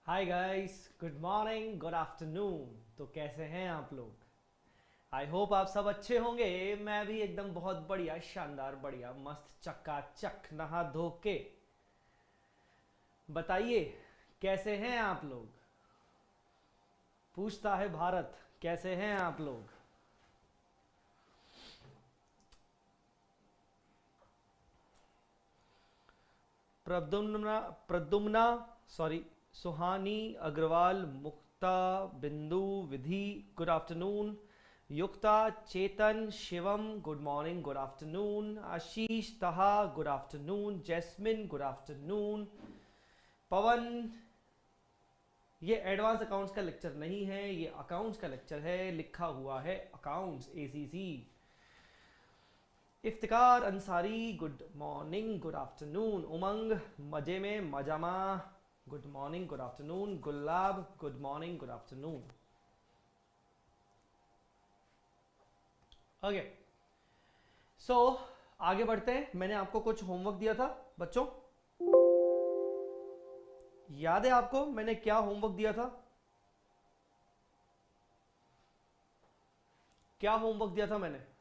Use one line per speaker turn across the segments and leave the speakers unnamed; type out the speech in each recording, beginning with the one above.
Hi guys, good morning, good afternoon. तो कैसे हैं आप लोग? आई होप आप सब अच्छे होंगे। मैं भी एकदम बहुत बढ़िया, शानदार, बढ़िया, मस्त, चकाचक, नहा धो के। बताइए, कैसे हैं आप लोग? पूछता है भारत, कैसे हैं आप लोग? प्रद्युम्ना प्रद्युम्ना सॉरी, सुहानी, Agarwal, Mukta, Bindu, Vidhi, good afternoon. Yukta, Chetan, Shivam, good morning, good afternoon. Ashish, Taha, good afternoon. Jasmine, good afternoon. Pawan, ये एडवांस अकाउंट्स का लेक्चर नहीं है, ये अकाउंट्स का लेक्चर है, लिखा हुआ है accounts ACC. Iftikar Ansari, good morning, good afternoon. Umang, मजे में, मजामा, good morning, good afternoon. Gulab, good morning, good afternoon. Okay, so आगे बढ़ते हैं। मैंने आपको कुछ होमवर्क दिया था बच्चों, याद है आपको मैंने क्या होमवर्क दिया था? क्या होमवर्क दिया था मैंने?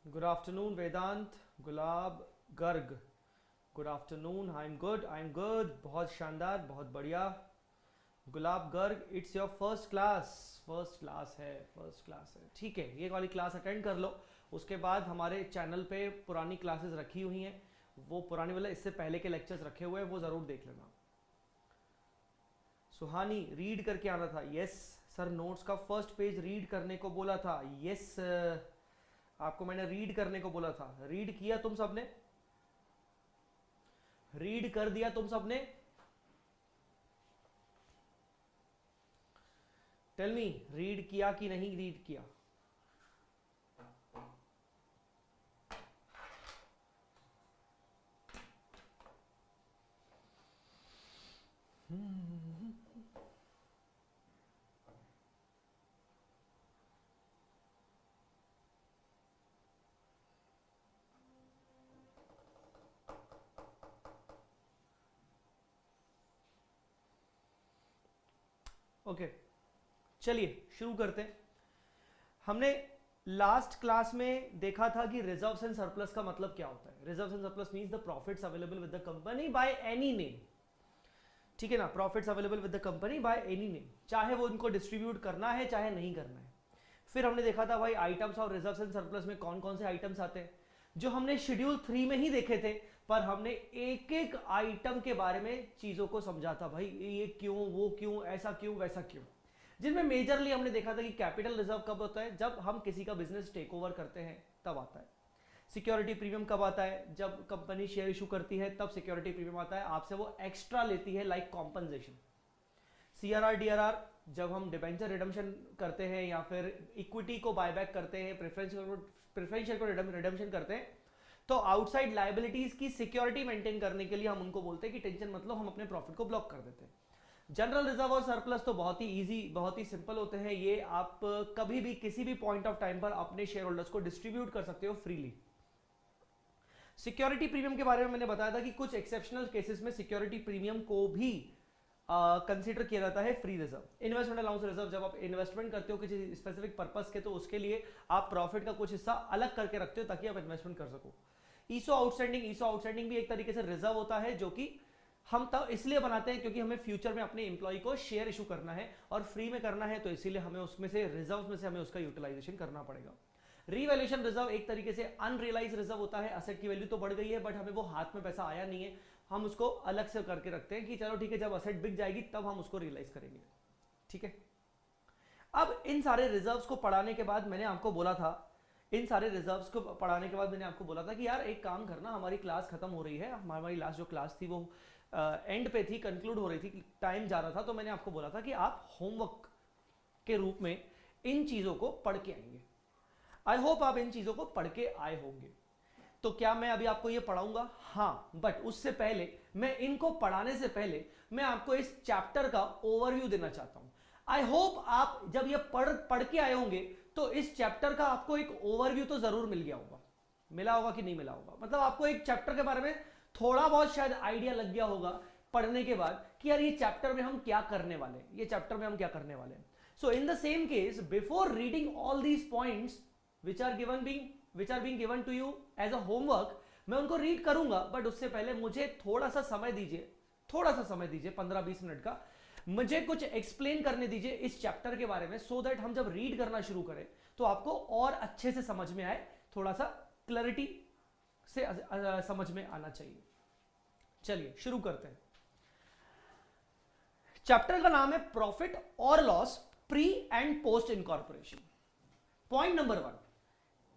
Good afternoon Vedant, Gulab, Garg, good afternoon. I am good, बहुत शानदार, बहुत बढ़िया। Gulab Garg, it's your first class. First class है, फर्स्ट क्लास है, ठीक है। ये वाली क्लास अटेंड कर लो। उसके बाद हमारे चैनल पे पुरानी क्लासेस रखी हुई हैं, वो पुरानी वाला इससे पहले के लेक्चर्स रखे हुए हैं, वो ज़रूर देख लेना। सुहानी, रीड करके आना था। यस सर, नोट्स का फर्स्ट पेज रीड करने को बोला था। यस, आपको मैंने रीड करने को बोला था। रीड किया तुम सबने? रीड कर दिया तुम सबने? टेल मी, रीड किया कि नहीं रीड किया? ओके, चलिए शुरू करते हैं। हमने लास्ट क्लास में देखा था कि रिजर्व्स एंड सरप्लस का मतलब क्या होता है। Reserves and surplus means the profits available with the company by any name, ठीक है ना। Profits available with the company by any name, चाहे वो उनको डिस्ट्रीब्यूट करना है चाहे नहीं करना है। फिर हमने देखा था भाई आइटम्स और रिजर्व्स एंड सरप्लस में कौन कौन से आइटम्स आते हैं, जो हमने शेड्यूल 3 में ही देखे थे। पर हमने एक एक आइटम के बारे में चीजों को समझा था, भाई ये क्यों, वो क्यों, ऐसा क्यों, वैसा क्यों। जिनमें मेजरली हमने देखा था कि कैपिटल रिजर्व कब होता है, जब हम किसी का बिजनेस टेक ओवर करते हैं तब आता है। सिक्योरिटी प्रीमियम कब आता है, जब कंपनी शेयर इशू करती है तब सिक्योरिटी प्रीमियम आता है, आपसे वो एक्स्ट्रा लेती है लाइक कॉम्पनसेशन। सीआरआर डीआरआर, जब हम डिबेंचर रिडम्पशन करते हैं या फिर इक्विटी को बायबैक करते हैं, प्रेफरेंशियल को रिडम्पशन करते हैं, तो आउटसाइड लाइबिलिटीज की सिक्योरिटी मेंटेन करने के लिए हम उनको बोलते हैं कि टेंशन मत लो, हम अपने प्रॉफिट को ब्लॉक कर देते हैं। जनरल रिजर्व और सरप्लस तो बहुत ही इजी, बहुत ही सिंपल होते हैं। ये आप कभी भी किसी भी पॉइंट ऑफ टाइम पर अपने शेयर होल्डर्स को डिस्ट्रीब्यूट कर सकते हो फ्रीली। सिक्योरिटी प्रीमियम के बारे में मैंने बताया था कि कुछ एक्सेप्शनल केसेस में सिक्योरिटी प्रीमियम को भी कंसीडर किया जाता है free reserve. Investment allowance reserve, जब आप इन्वेस्टमेंट करते हो किसी स्पेसिफिक पर्पस के, तो उसके लिए आप प्रॉफिट का कुछ हिस्सा अलग करके रखते हो ताकि आप इन्वेस्टमेंट कर सको। ईसो आउटस्टैंडिंग, ईसो आउटस्टैंडिंग भी एक तरीके से रिजर्व होता है, जो कि हम तब इसलिए बनाते हैं क्योंकि हमें फ्यूचर में अपने एम्प्लॉय को शेयर इशू करना है और फ्री में करना है, तो इसीलिए हमें उसमें से रिजर्व में से हमें उसका यूटिलाइजेशन करना पड़ेगा। रीवैल्यूएशन रिजर्व एक तरीके से अनरियलाइज रिजर्व होता है। असेट की वैल्यू तो बढ़ गई है बट हमें वो हाथ में पैसा आया नहीं है, हम उसको अलग से करके रखते हैं कि चलो ठीक है, जब असेट बिक जाएगी तब हम उसको रियलाइज करेंगे, ठीक है। अब इन सारे रिजर्व्स को पढ़ाने के बाद मैंने आपको बोला था, इन सारे रिजर्व्स को पढ़ाने के बाद मैंने आपको बोला था कि यार एक काम करना, हमारी क्लास खत्म हो रही है, हमारी लास्ट जो क्लास थी वो एंड पे थी, कंक्लूड हो रही थी, टाइम जा रहा था, तो मैंने आपको बोला था कि आप होमवर्क के रूप में इन चीजों को पढ़ के आएंगे। आई होप आप इन चीजों को पढ़ के आए होंगे। तो क्या मैं अभी आपको ये पढ़ाऊंगा? हाँ, बट उससे पहले मैं इनको पढ़ाने से पहले मैं आपको इस चैप्टर का ओवरव्यू देना चाहता हूं। आई होप आप जब ये पढ़ के आए होंगे तो इस चैप्टर का आपको एक ओवरव्यू तो जरूर मिल गया होगा। मिला होगा कि नहीं मिला होगा? मतलब आपको एक चैप्टर के बारे में थोड़ा बहुत शायद आइडिया लग गया होगा पढ़ने के बाद कि यार ये चैप्टर में हम क्या करने वाले हैं, ये चैप्टर में हम क्या करने वाले हैं। So in the same case, before reading all these points which are being given to you as a homework, मैं उनको रीड करूंगा, बट उससे पहले मुझे थोड़ा सा समय दीजिए, 15-20 मिनट का, मुझे कुछ एक्सप्लेन करने दीजिए इस चैप्टर के बारे में, सो दैट हम जब रीड करना शुरू करें तो आपको और अच्छे से समझ में आए, थोड़ा सा क्लैरिटी से समझ में आना चाहिए। चलिए शुरू करते हैं। चैप्टर का नाम है प्रॉफिट और loss pre and post incorporation. Point number 1,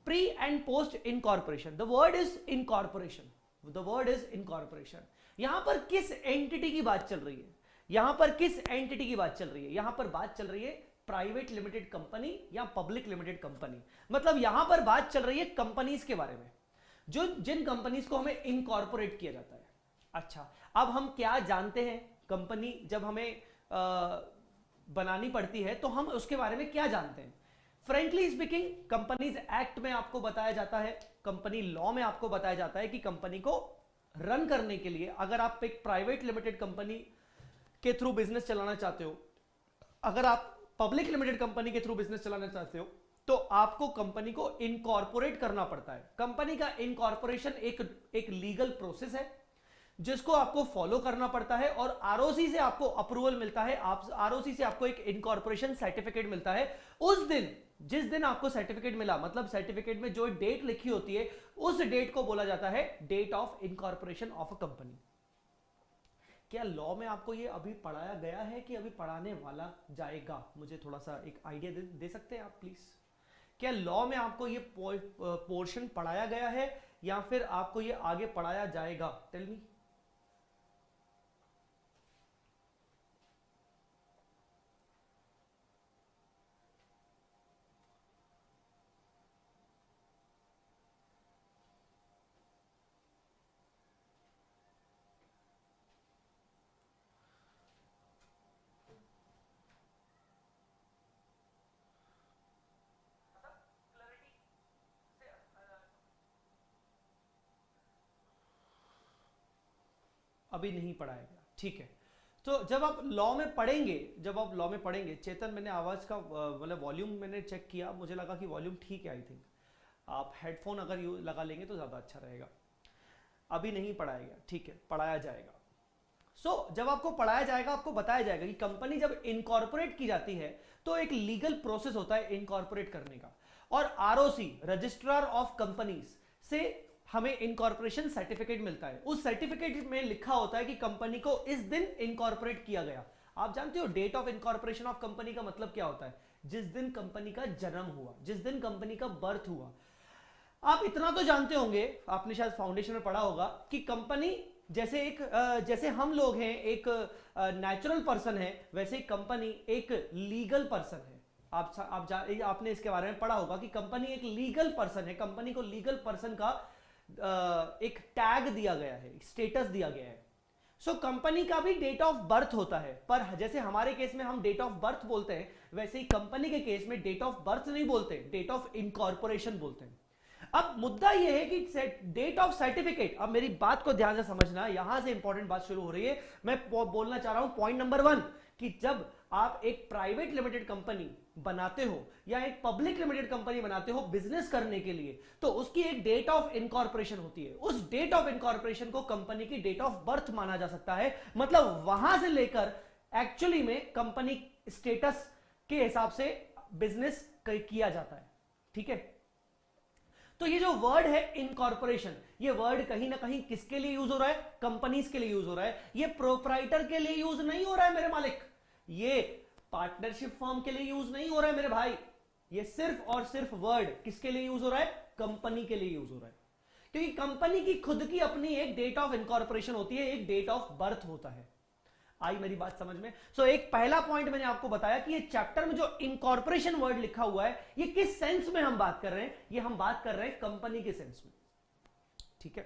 pre and post incorporation. The word is incorporation, the word is incorporation. यहां पर किस एंटिटी की बात चल रही है? यहां पर किस एंटिटी की बात चल रही है? यहां पर बात चल रही है प्राइवेट लिमिटेड कंपनी या पब्लिक लिमिटेड कंपनी। मतलब यहां पर बात चल रही है कंपनीज के बारे में, जो जिन कंपनीज को हमें इनकॉर्पोरेट किया जाता है। अच्छा, अब हम क्या जानते हैं? कंपनी जब हमें बनानी पड़ती है तो हम उसके बारे में क्या जानते हैं? फ्रेंकली स्पीकिंग, कंपनीज एक्ट में आपको बताया जाता है, कंपनी लॉ में आपको बताया जाता है कि कंपनी को रन करने के लिए, अगर आप एक प्राइवेट लिमिटेड कंपनी के थ्रू बिजनेस चलाना चाहते हो, अगर आप पब्लिक लिमिटेड कंपनी के थ्रू बिजनेस चलाना चाहते हो, तो आपको कंपनी को इनकॉर्पोरेट करना पड़ता है। कंपनी का इनकॉर्पोरेशन एक लीगल प्रोसेस है जिसको आपको फॉलो करना पड़ता है, और आरओसी से आपको अप्रूवल मिलता है, आरओसी से आपको एक इनकॉर्पोरेशन सर्टिफिकेट मिलता है। उस दिन, जिस दिन आपको सर्टिफिकेट मिला, मतलब सर्टिफिकेट में जो डेट लिखी होती है, उस डेट को बोला जाता है date of incorporation of a company. क्या लॉ में आपको ये अभी पढ़ाया गया है कि अभी पढ़ाने वाला जाएगा? मुझे थोड़ा सा एक आइडिया दे सकते हैं आप प्लीज? क्या लॉ में आपको ये पोर्शन पढ़ाया गया है या फिर आपको ये आगे पढ़ाया जाएगा? Tell me. अभी नहीं पढ़ाया गया, ठीक है। तो जब आप लॉ में पढ़ेंगे, चेतन, मैंने आवाज का मतलब वॉल्यूम मैंने चेक किया, मुझे लगा कि वॉल्यूम ठीक है। आई थिंक आप हेडफोन अगर लगा लेंगे तो ज्यादा अच्छा रहेगा। अभी नहीं पढ़ाया गया, ठीक है, पढ़ाया जाएगा। जब आपको पढ़ाया जाएगा, आपको बताया जाएगा कि कंपनी जब इनकॉर्पोरेट की जाती है तो एक लीगल प्रोसेस होता है इनकॉर्पोरेट करने का, और आरओसी, रजिस्ट्रार ऑफ कंपनीज से हमें इनकॉर्पोरेशन सर्टिफिकेट मिलता है। उस सर्टिफिकेट में लिखा होता है कि कंपनी को इस दिन इनकॉर्पोरेट किया गया। आप जानते हो date of incorporation of company का मतलब क्या होता है? जिस दिन कंपनी का जन्म हुआ, जिस दिन कंपनी का बर्थ हुआ। आप इतना तो जानते होंगे, आपने शायद फाउंडेशन में पढ़ा होगा कि कंपनी जैसे हम लोग हैं एक नेचुरल पर्सन है, वैसे ही कंपनी एक लीगल पर्सन है। आपने इसके बारे में पढ़ा होगा कि कंपनी एक लीगल पर्सन है। कंपनी को लीगल पर्सन का एक टैग दिया गया है, स्टेटस दिया गया है। कंपनी का भी डेट ऑफ बर्थ होता है, पर जैसे हमारे केस में हम डेट ऑफ बर्थ बोलते हैं, वैसे ही कंपनी के केस में डेट ऑफ बर्थ नहीं बोलते, डेट ऑफ इनकॉर्पोरेशन बोलते हैं। अब मुद्दा यह है कि डेट ऑफ सर्टिफिकेट, अब मेरी बात को ध्यान से समझना, यहां से इंपॉर्टेंट बात शुरू हो रही है। मैं बोलना चाह रहा हूं पॉइंट नंबर 1 कि जब आप एक प्राइवेट लिमिटेड कंपनी बनाते हो या एक पब्लिक लिमिटेड कंपनी बनाते हो बिजनेस करने के लिए, तो उसकी एक डेट ऑफ इनकॉर्पोरेशन होती है। उस डेट ऑफ इनकॉर्पोरेशन को कंपनी की डेट ऑफ बर्थ माना जा सकता है। मतलब वहां से लेकर एक्चुअली में कंपनी स्टेटस के हिसाब से बिजनेस किया जाता है, ठीक है। तो ये जो वर्ड है इनकॉर्पोरेशन, ये वर्ड कहीं ना कहीं किसके लिए यूज हो रहा है? कंपनीज के लिए यूज हो रहा है। ये प्रोप्राइटर के लिए यूज नहीं हो रहा है मेरे मालिक, ये पार्टनरशिप फर्म के लिए यूज नहीं हो रहा है मेरे भाई। ये सिर्फ और सिर्फ वर्ड किसके लिए यूज हो रहा है? कंपनी के लिए यूज हो रहा है, क्योंकि कंपनी की खुद की अपनी एक डेट ऑफ इनकॉर्पोरेशन होती है, एक डेट ऑफ बर्थ होता है। आई मेरी बात समझ में? एक पहला पॉइंट मैंने आपको बताया कि ये चैप्टर में जो इनकॉर्पोरेशन वर्ड लिखा हुआ है, ये किस सेंस में हम बात कर रहे हैं? ये हम बात कर रहे हैं कंपनी के सेंस में। ठीक है,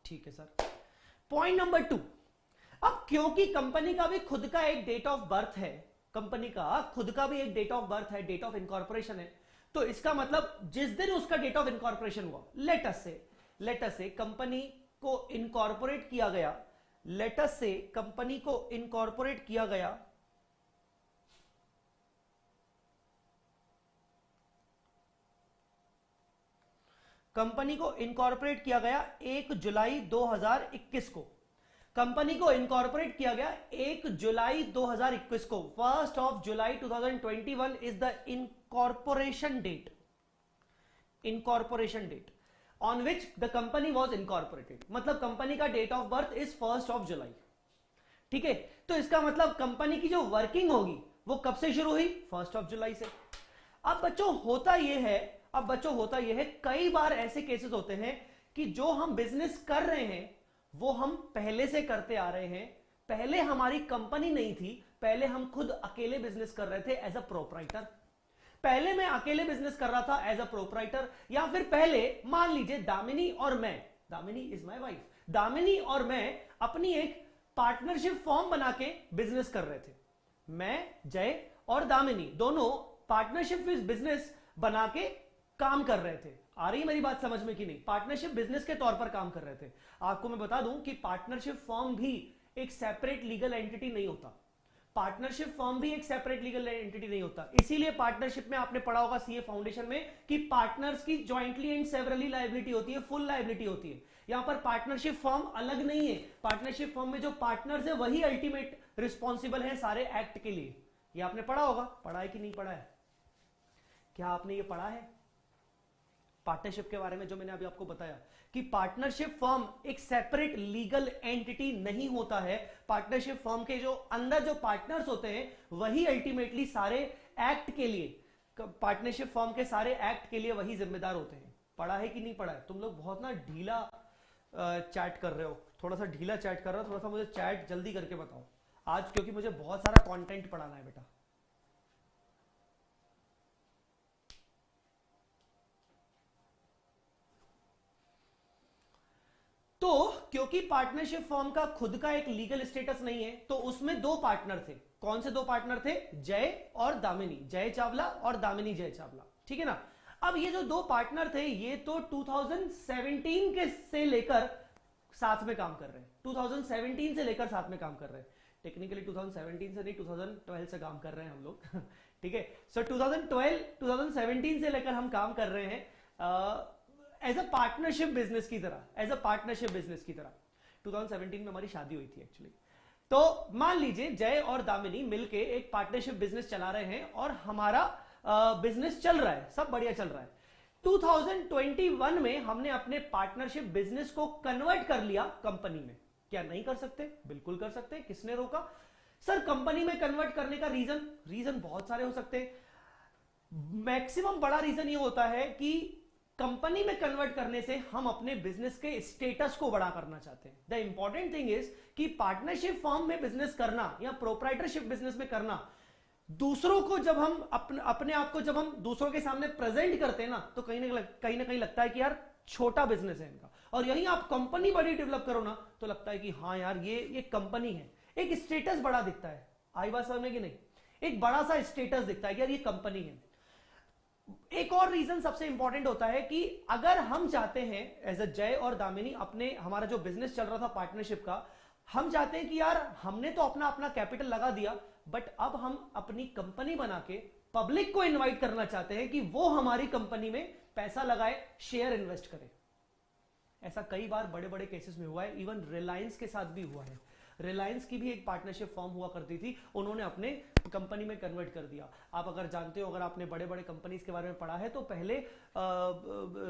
ठीक है सर। पॉइंट नंबर 2, अब क्योंकि कंपनी का भी खुद का एक डेट ऑफ बर्थ है, कंपनी का खुद का भी एक डेट ऑफ बर्थ है, डेट ऑफ इनकॉर्पोरेशन है, तो इसका मतलब जिस दिन उसका डेट ऑफ इनकॉर्पोरेशन हुआ, लेट अस से कंपनी को इनकॉर्पोरेट किया गया, लेट अस से कंपनी को इनकॉर्पोरेट किया गया कंपनी को इनकॉर्पोरेट किया गया 1 जुलाई 2021 को, कंपनी को इनकॉर्पोरेट किया गया 1 जुलाई 2021 को, 1 July 2021 is the incorporation date on which the company was incorporated, मतलब कंपनी का date of birth is 1 July, ठीक है। तो इसका मतलब कंपनी की जो वर्किंग होगी वो कब से शुरू हुई, 1 जुलाई से। अब बच्चों होता यह है कई बार ऐसे केसेस होते हैं कि जो हम बिजनेस कर रहे हैं वो हम पहले से करते आ रहे हैं, पहले हमारी कंपनी नहीं थी, पहले हम खुद अकेले बिजनेस कर रहे थे एज अ प्रोप्राइटर, पहले मैं अकेले बिजनेस कर रहा था एज अ प्रोप्राइटर, या फिर पहले मान लीजिए दामिनी और मैं, Damini is my wife, Damini और मैं अपनी एक पार्टनरशिप फॉर्म बना के बिजनेस कर रहे थे, मैं, जय और दामिनी दोनों पार्टनरशिप बिजनेस बना के काम कर रहे थे। आ रही मेरी बात समझ में कि नहीं, पार्टनरशिप बिजनेस के तौर पर काम कर रहे थे। आपको मैं बता दूं कि पार्टनरशिप फॉर्म भी एक सेपरेट लीगल एंटिटी नहीं होता, पार्टनरशिप फॉर्म भी एक सेपरेट लीगल एंटिटी नहीं होता, इसीलिए पार्टनरशिप में आपने पढ़ा होगा सीए फाउंडेशन में कि पार्टनर्स की जॉइंटली एंड सेवरली लायबिलिटी होती है, फुल लायबिलिटी होती है। यहां पर पार्टनरशिप फॉर्म अलग नहीं है, पार्टनरशिप फॉर्म में जो पार्टनर्स है वही अल्टीमेट रिस्पॉन्सिबल है सारे एक्ट के लिए। ये आपने पढ़ा होगा, पढ़ा है कि नहीं पढ़ा है, क्या आपने ये पढ़ा है पार्टनरशिप के बारे में, जो मैंने अभी आपको बताया कि पार्टनरशिप फर्म एक सेपरेट लीगल एंटिटी नहीं होता है, पार्टनरशिप फर्म के जो अंदर जो पार्टनर्स होते हैं वही अल्टीमेटली सारे एक्ट के लिए, पार्टनरशिप फर्म के सारे एक्ट के लिए वही जिम्मेदार होते हैं। पढ़ा है कि नहीं पढ़ा है? तुम लोग बहुत ना ढीला चैट कर रहे हो, थोड़ा सा ढीला चैट कर रहे हो, थोड़ा सा मुझे चैट जल्दी करके बताओ आज, क्योंकि मुझे बहुत सारा कंटेंट पढ़ाना है बेटा। तो क्योंकि पार्टनरशिप फर्म का खुद का एक लीगल स्टेटस नहीं है, तो उसमें दो पार्टनर थे। कौन से दो पार्टनर थे? जय और दामिनी, जय चावला और दामिनी जय चावला, ठीक है ना। अब ये जो दो पार्टनर थे ये तो 2017 के से लेकर साथ में काम कर रहे हैं, 2017 से लेकर साथ में काम कर रहे हैं। टेक्निकली 2017 से नहीं, 2012 से काम कर रहे हैं हम लोग ठीक है। सो 2017 से लेकर हम काम कर रहे हैं एज अ पार्टनरशिप बिजनेस की तरह, एज अ पार्टनरशिप बिजनेस की तरह। 2017 में हमारी शादी हुई थी एक्चुअली। तो मान लीजिए जय और दामिनी मिलके एक पार्टनरशिप बिजनेस चला रहे हैं और हमारा बिजनेस चल रहा है, सब बढ़िया चल रहा है। 2021 में हमने अपने पार्टनरशिप बिजनेस को कन्वर्ट कर लिया कंपनी में। क्या नहीं कर सकते? बिल्कुल कर सकते। किसने रोका? सर कंपनी में कन्वर्ट करने का रीजन बहुत सारे हो सकते हैं। मैक्सिमम बड़ा रीजन ये होता है कि कंपनी में कन्वर्ट करने से हम अपने बिजनेस के स्टेटस को बड़ा करना चाहते हैं। द इंपॉर्टेंट थिंग इज कि पार्टनरशिप फॉर्म में बिजनेस करना या प्रोप्राइटरशिप बिजनेस में करना, दूसरों को जब हम अपने आप को जब हम दूसरों के सामने प्रेजेंट करते हैं ना, तो कहीं ना कहीं लगता है कि यार छोटा बिजनेस है इनका, और यही आप कंपनी बड़ी डेवलप करो ना तो लगता है कि हाँ यार ये कंपनी है, एक स्टेटस बड़ा दिखता है। आई बात समझ में कि नहीं? एक बड़ा सा स्टेटस दिखता है कि यार ये कंपनी है। एक और रीजन सबसे इंपॉर्टेंट होता है कि अगर हम चाहते हैं एज अ जय और दामिनी, अपने हमारा जो बिजनेस चल रहा था पार्टनरशिप का, हम चाहते हैं कि यार हमने तो अपना कैपिटल लगा दिया, बट अब हम अपनी कंपनी बना के पब्लिक को इनवाइट करना चाहते हैं कि वो हमारी कंपनी में पैसा लगाए, शेयर इन्वेस्ट करे। ऐसा कई बार बड़े बड़े केसेस में हुआ है, इवन रिलायंस के साथ भी हुआ है। रिलायंस की भी एक पार्टनरशिप फॉर्म हुआ करती थी, उन्होंने अपने कंपनी में कन्वर्ट कर दिया। आप अगर जानते हो, अगर आपने बड़े बड़े कंपनीज के बारे में पढ़ा है, तो पहले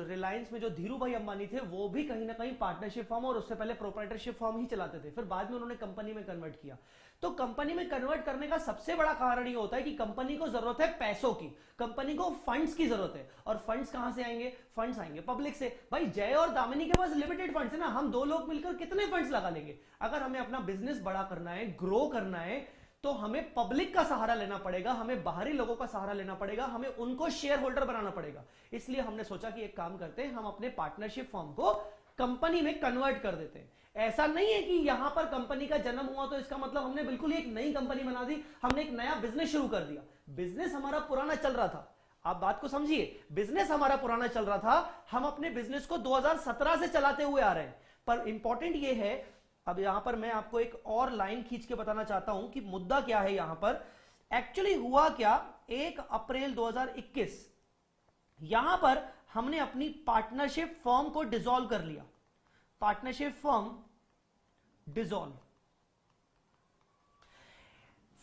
रिलायंस में जो धीरू भाई अंबानी थे वो भी कहीं ना कहीं पार्टनरशिप फॉर्म और उससे पहले प्रोप्राइटरशिप फॉर्म ही चलाते थे, फिर बाद में उन्होंने कंपनी में कन्वर्ट किया। तो कंपनी में कन्वर्ट करने का सबसे बड़ा कारण ये होता है कि कंपनी को जरूरत है पैसों की, कंपनी को फंड्स की जरूरत है। और फंड्स कहां से आएंगे? फंड्स आएंगे पब्लिक से। भाई जय और दामिनी के पास लिमिटेड फंड्स है ना, हम दो लोग मिलकर कितने फंड्स लगा लेंगे? अगर हमें अपना बिजनेस बड़ा करना है, ग्रो करना है, तो हमें पब्लिक का सहारा लेना पड़ेगा, हमें बाहरी लोगों का सहारा लेना पड़ेगा, हमें उनको शेयर होल्डर बनाना पड़ेगा। इसलिए हमने सोचा कि एक काम करते हैं, हम अपने पार्टनरशिप फॉर्म को कंपनी में कन्वर्ट कर देते हैं। ऐसा नहीं है कि यहां पर कंपनी का जन्म हुआ तो इसका मतलब हमने बिल्कुल ही एक नई कंपनी बना दी, हमने एक नया बिजनेस शुरू कर दिया। बिजनेस हमारा पुराना चल रहा था, आप बात को समझिए, बिजनेस हमारा पुराना चल रहा था, हम अपने बिजनेस को 2017 से चलाते हुए आ रहे हैं। पर इंपॉर्टेंट ये है, अब यहां पर मैं आपको एक और लाइन खींच के बताना चाहता हूं कि मुद्दा क्या है यहां पर। एक्चुअली हुआ क्या, 1 अप्रैल 2021 यहां पर हमने अपनी पार्टनरशिप फर्म को डिसॉल्व कर लिया। पार्टनरशिप फर्म डिसॉल्व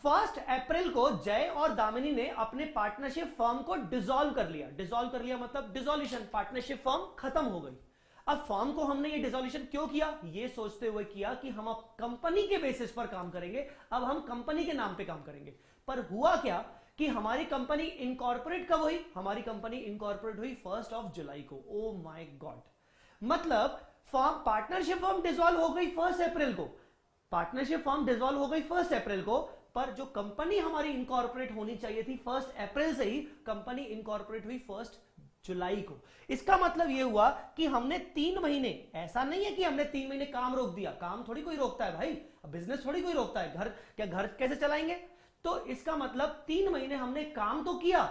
1 अप्रैल को जय और दामिनी ने अपने पार्टनरशिप फर्म को डिसॉल्व कर लिया। डिसॉल्व कर लिया मतलब डिसॉल्यूशन, पार्टनरशिप फर्म खत्म हो गई। अब फर्म को हमने ये डिसॉल्यूशन क्यों किया, ये सोचते हुए किया कि हम अब कंपनी के बेसिस पर काम करेंगे, अब हम कंपनी के नाम पे काम करेंगे। पर हुआ क्या कि हमारी कंपनी इनकॉर्पोरेट कब हुई, हमारी कंपनी इनकॉर्पोरेट हुई 1 जुलाई को। ओ माय गॉड, मतलब फर्म पार्टनरशिप फर्म डिसॉल्व हो गई 1 अप्रैल को, पार्टनरशिप फर्म डिसॉल्व हो गई 1 अप्रैल को, पर जो कंपनी हमारी इनकॉर्पोरेट होनी चाहिए थी 1 अप्रैल से ही, कंपनी इनकॉर्पोरेट हुई 1 जुलाई को। इसका मतलब यह हुआ कि हमने 3 महीने, ऐसा नहीं है कि हमने 3 महीने काम रोक दिया, काम थोड़ी कोई रोकता है भाई, बिजनेस थोड़ी कोई रोकता है, घर कैसे चलाएंगे। तो इसका मतलब 3 महीने हमने काम तो किया,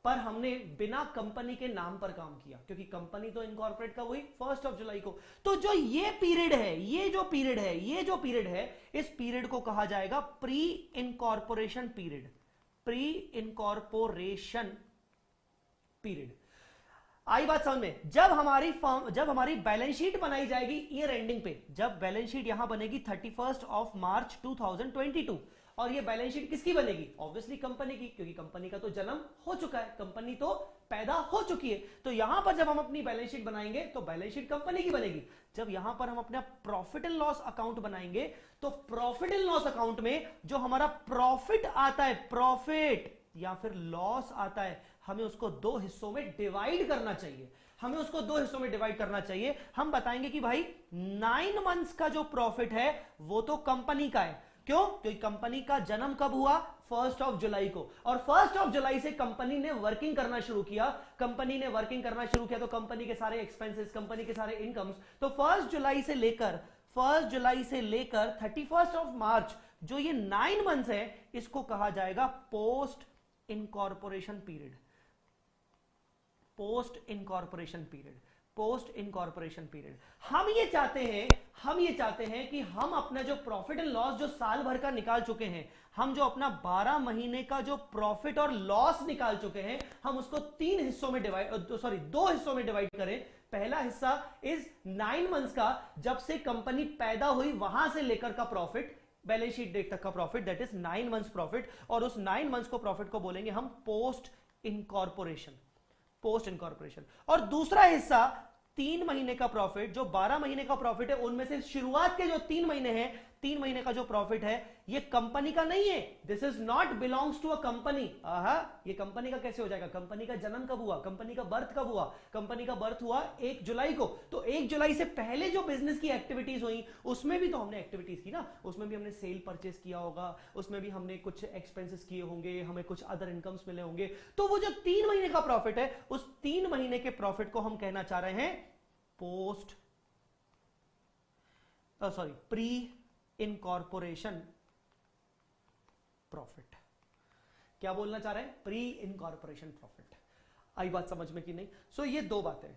पर हमने बिना कंपनी के नाम पर काम किया, क्योंकि कंपनी तो इनकॉर्पोरेट कब हुई 1 जुलाई को। तो जो ये पीरियड है, ये जो पीरियड है, इस पीरियड को कहा जाएगा pre incorporation period. Pre incorporation period I बात समझ में। जब हमारी बैलेंस शीट बनाई जाएगी ईयर एंडिंग पे, जब बैलेंस शीट यहां बनेगी 31 मार्च 2022, और ये बैलेंस शीट किसकी बनेगी, ऑब्वियसली कंपनी की, क्योंकि कंपनी का तो जन्म हो चुका है, कंपनी तो पैदा हो चुकी है। तो यहां पर जब हम अपनी बैलेंस शीट बनाएंगे तो बैलेंस शीट कंपनी की बनेगी। जब यहां पर हम अपना प्रॉफिट एंड लॉस अकाउंट बनाएंगे तो प्रॉफिट एंड लॉस अकाउंट में जो हमारा प्रॉफिट आता है, प्रॉफिट या फिर लॉस आता है, हमें उसको 2 हिस्सों में डिवाइड करना चाहिए। हमें उसको 2 हिस्सों में डिवाइड करना चाहिए। हम बताएंगे कि भाई 9 मंथ्स का जो प्रॉफिट है वो तो कंपनी का है। क्यों? क्योंकि कंपनी का जन्म कब हुआ, 1 जुलाई को, और 1 जुलाई से कंपनी ने वर्किंग करना शुरू किया। कंपनी ने वर्किंग करना शुरू किया तो कंपनी के सारे एक्सपेंसेस, कंपनी के सारे इनकम्स, तो 1 जुलाई से लेकर 31 मार्च जो ये 9 मंथ्स है, इसको कहा जाएगा post incorporation period. Post incorporation period, post incorporation period. हम ये चाहते हैं कि हम अपना जो प्रॉफिट एंड लॉस जो साल भर का निकाल चुके हैं, हम जो अपना 12 महीने का जो प्रॉफिट और लॉस निकाल चुके हैं, हम उसको 2 हिस्सों में डिवाइड करें। पहला हिस्सा इस 9 मंथ्स का, जब से कंपनी पैदा हुई वहां से लेकर का प्रॉफिट, बैलेंस शीट डेट तक का profit, that is 9 months profit, और उस 9 मंथ्स को प्रॉफिट को बोलेंगे हम पोस्ट इनकॉर्पोरेशन। और दूसरा हिस्सा 3 महीने का प्रॉफिट, जो 12 महीने का प्रॉफिट है उनमें से शुरुआत के जो 3 महीने हैं, 3 महीने का जो प्रॉफिट है ये कंपनी का नहीं है, this is not belongs to a company. ये कंपनी का कैसे हो जाएगा? कंपनी का जन्म कब हुआ, कंपनी का बर्थ कब हुआ? कंपनी का बर्थ हुआ 1 जुलाई को। तो 1 जुलाई से पहले जो बिजनेस की एक्टिविटीज हुई उसमें भी तो हमने एक्टिविटीज की ना, उसमें भी हमने सेल परचेस किया होगा, उसमें भी हमने कुछ एक्सपेंसेस किए होंगे, हमें कुछ अदर इनकम्स मिले होंगे। तो वो जो 3 महीने का प्रॉफिट है, उस 3 महीने के प्रॉफिट को हम कहना चाह रहे हैं प्री इनकॉर्पोरेशन प्रॉफिट। क्या बोलना चाह रहे हैं? Pre incorporation profit. आई बात समझ में कि नहीं? सो ये 2 बातें।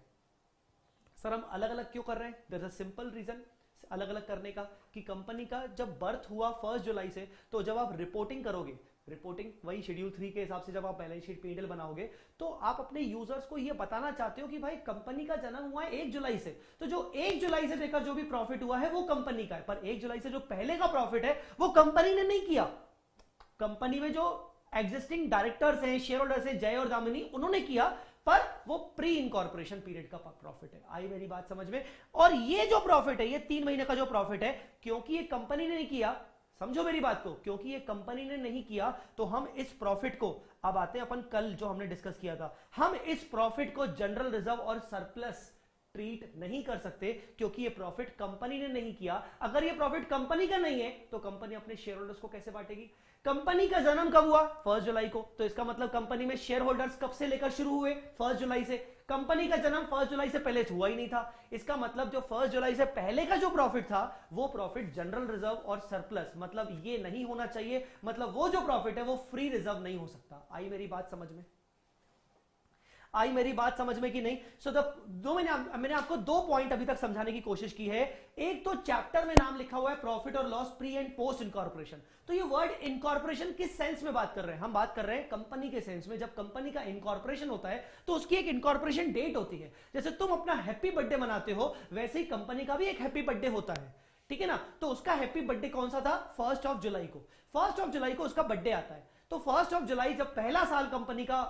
सर हम अलग अलग क्यों कर रहे हैं? There is a simple reason अलग अलग करने का, कि कंपनी का जब बर्थ हुआ 1 जुलाई से, तो जब आप रिपोर्टिंग करोगे, रिपोर्टिंग वही शेड्यूल 3 के हिसाब से जब आप बैलेंस शीट P&L बनाओगे, तो आप अपने यूजर्स को ये बताना चाहते हो कि भाई कंपनी का जन्म हुआ है 1 जुलाई से, तो जो 1 जुलाई से लेकर जो भी प्रॉफिट हुआ है वो कंपनी का है, पर 1 जुलाई से जो पहले का प्रॉफिट है वो कंपनी ने नहीं किया। कंपनी में जो एग्जिस्टिंग डायरेक्टर्स हैं, शेयर होल्डर्स हैं, जय और दामिनी, उन्होंने किया, पर वो प्री इनकॉर्पोरेशन पीरियड का प्रॉफिट है। आई मेरी बात समझ में? और ये जो प्रॉफिट है, ये 3 महीने का जो प्रॉफिट है, क्योंकि ये कंपनी ने नहीं किया, समझो मेरी बात को, क्योंकि ये कंपनी ने नहीं किया, तो हम इस प्रॉफिट को, अब आते हैं अपन कल जो हमने डिस्कस किया था, हम इस प्रॉफिट को जनरल रिजर्व और सरप्लस ट्रीट नहीं कर सकते, क्योंकि ये प्रॉफिट कंपनी ने नहीं किया। अगर ये प्रॉफिट कंपनी का नहीं है तो कंपनी अपने शेयर होल्डर्स को कैसे बांटेगी? कंपनी का जन्म कब हुआ? 1 जुलाई को, तो इसका मतलब कंपनी में शेयर होल्डर्स कब से लेकर शुरू हुए? 1 जुलाई से। कंपनी का जन्म 1 जुलाई से पहले हुआ ही नहीं था। इसका मतलब जो 1 जुलाई से पहले का जो प्रॉफिट था वो प्रॉफिट जनरल रिजर्व और सरप्लस, मतलब ये नहीं होना चाहिए, मतलब वो जो प्रॉफिट है वो फ्री रिजर्व नहीं हो सकता। आई मेरी बात समझ में? आई मेरी बात समझ में कि नहीं? सो मैंने आपको 2 पॉइंट अभी तक समझाने की कोशिश की है। एक तो चैप्टर में नाम लिखा हुआ है प्रॉफिट और loss pre and post incorporation. तो ये वर्ड इनकॉर्पोरेशन किस सेंस में बात कर रहे हैं? हम बात कर रहे हैं कंपनी के सेंस में। जब कंपनी का इनकॉर्पोरेशन होता है तो उसकी एक इनकॉर्पोरेशन डेट होती है। जैसे तुम अपना हैप्पी बर्थडे मनाते हो, वैसे ही कंपनी का भी एक हैप्पी बर्थडे होता है, ठीक है ना? तो उसका हैप्पी बर्थडे कौन सा था? 1 जुलाई को। 1 जुलाई को उसका बर्थडे आता है। तो 1 जुलाई जब पहला साल कंपनी का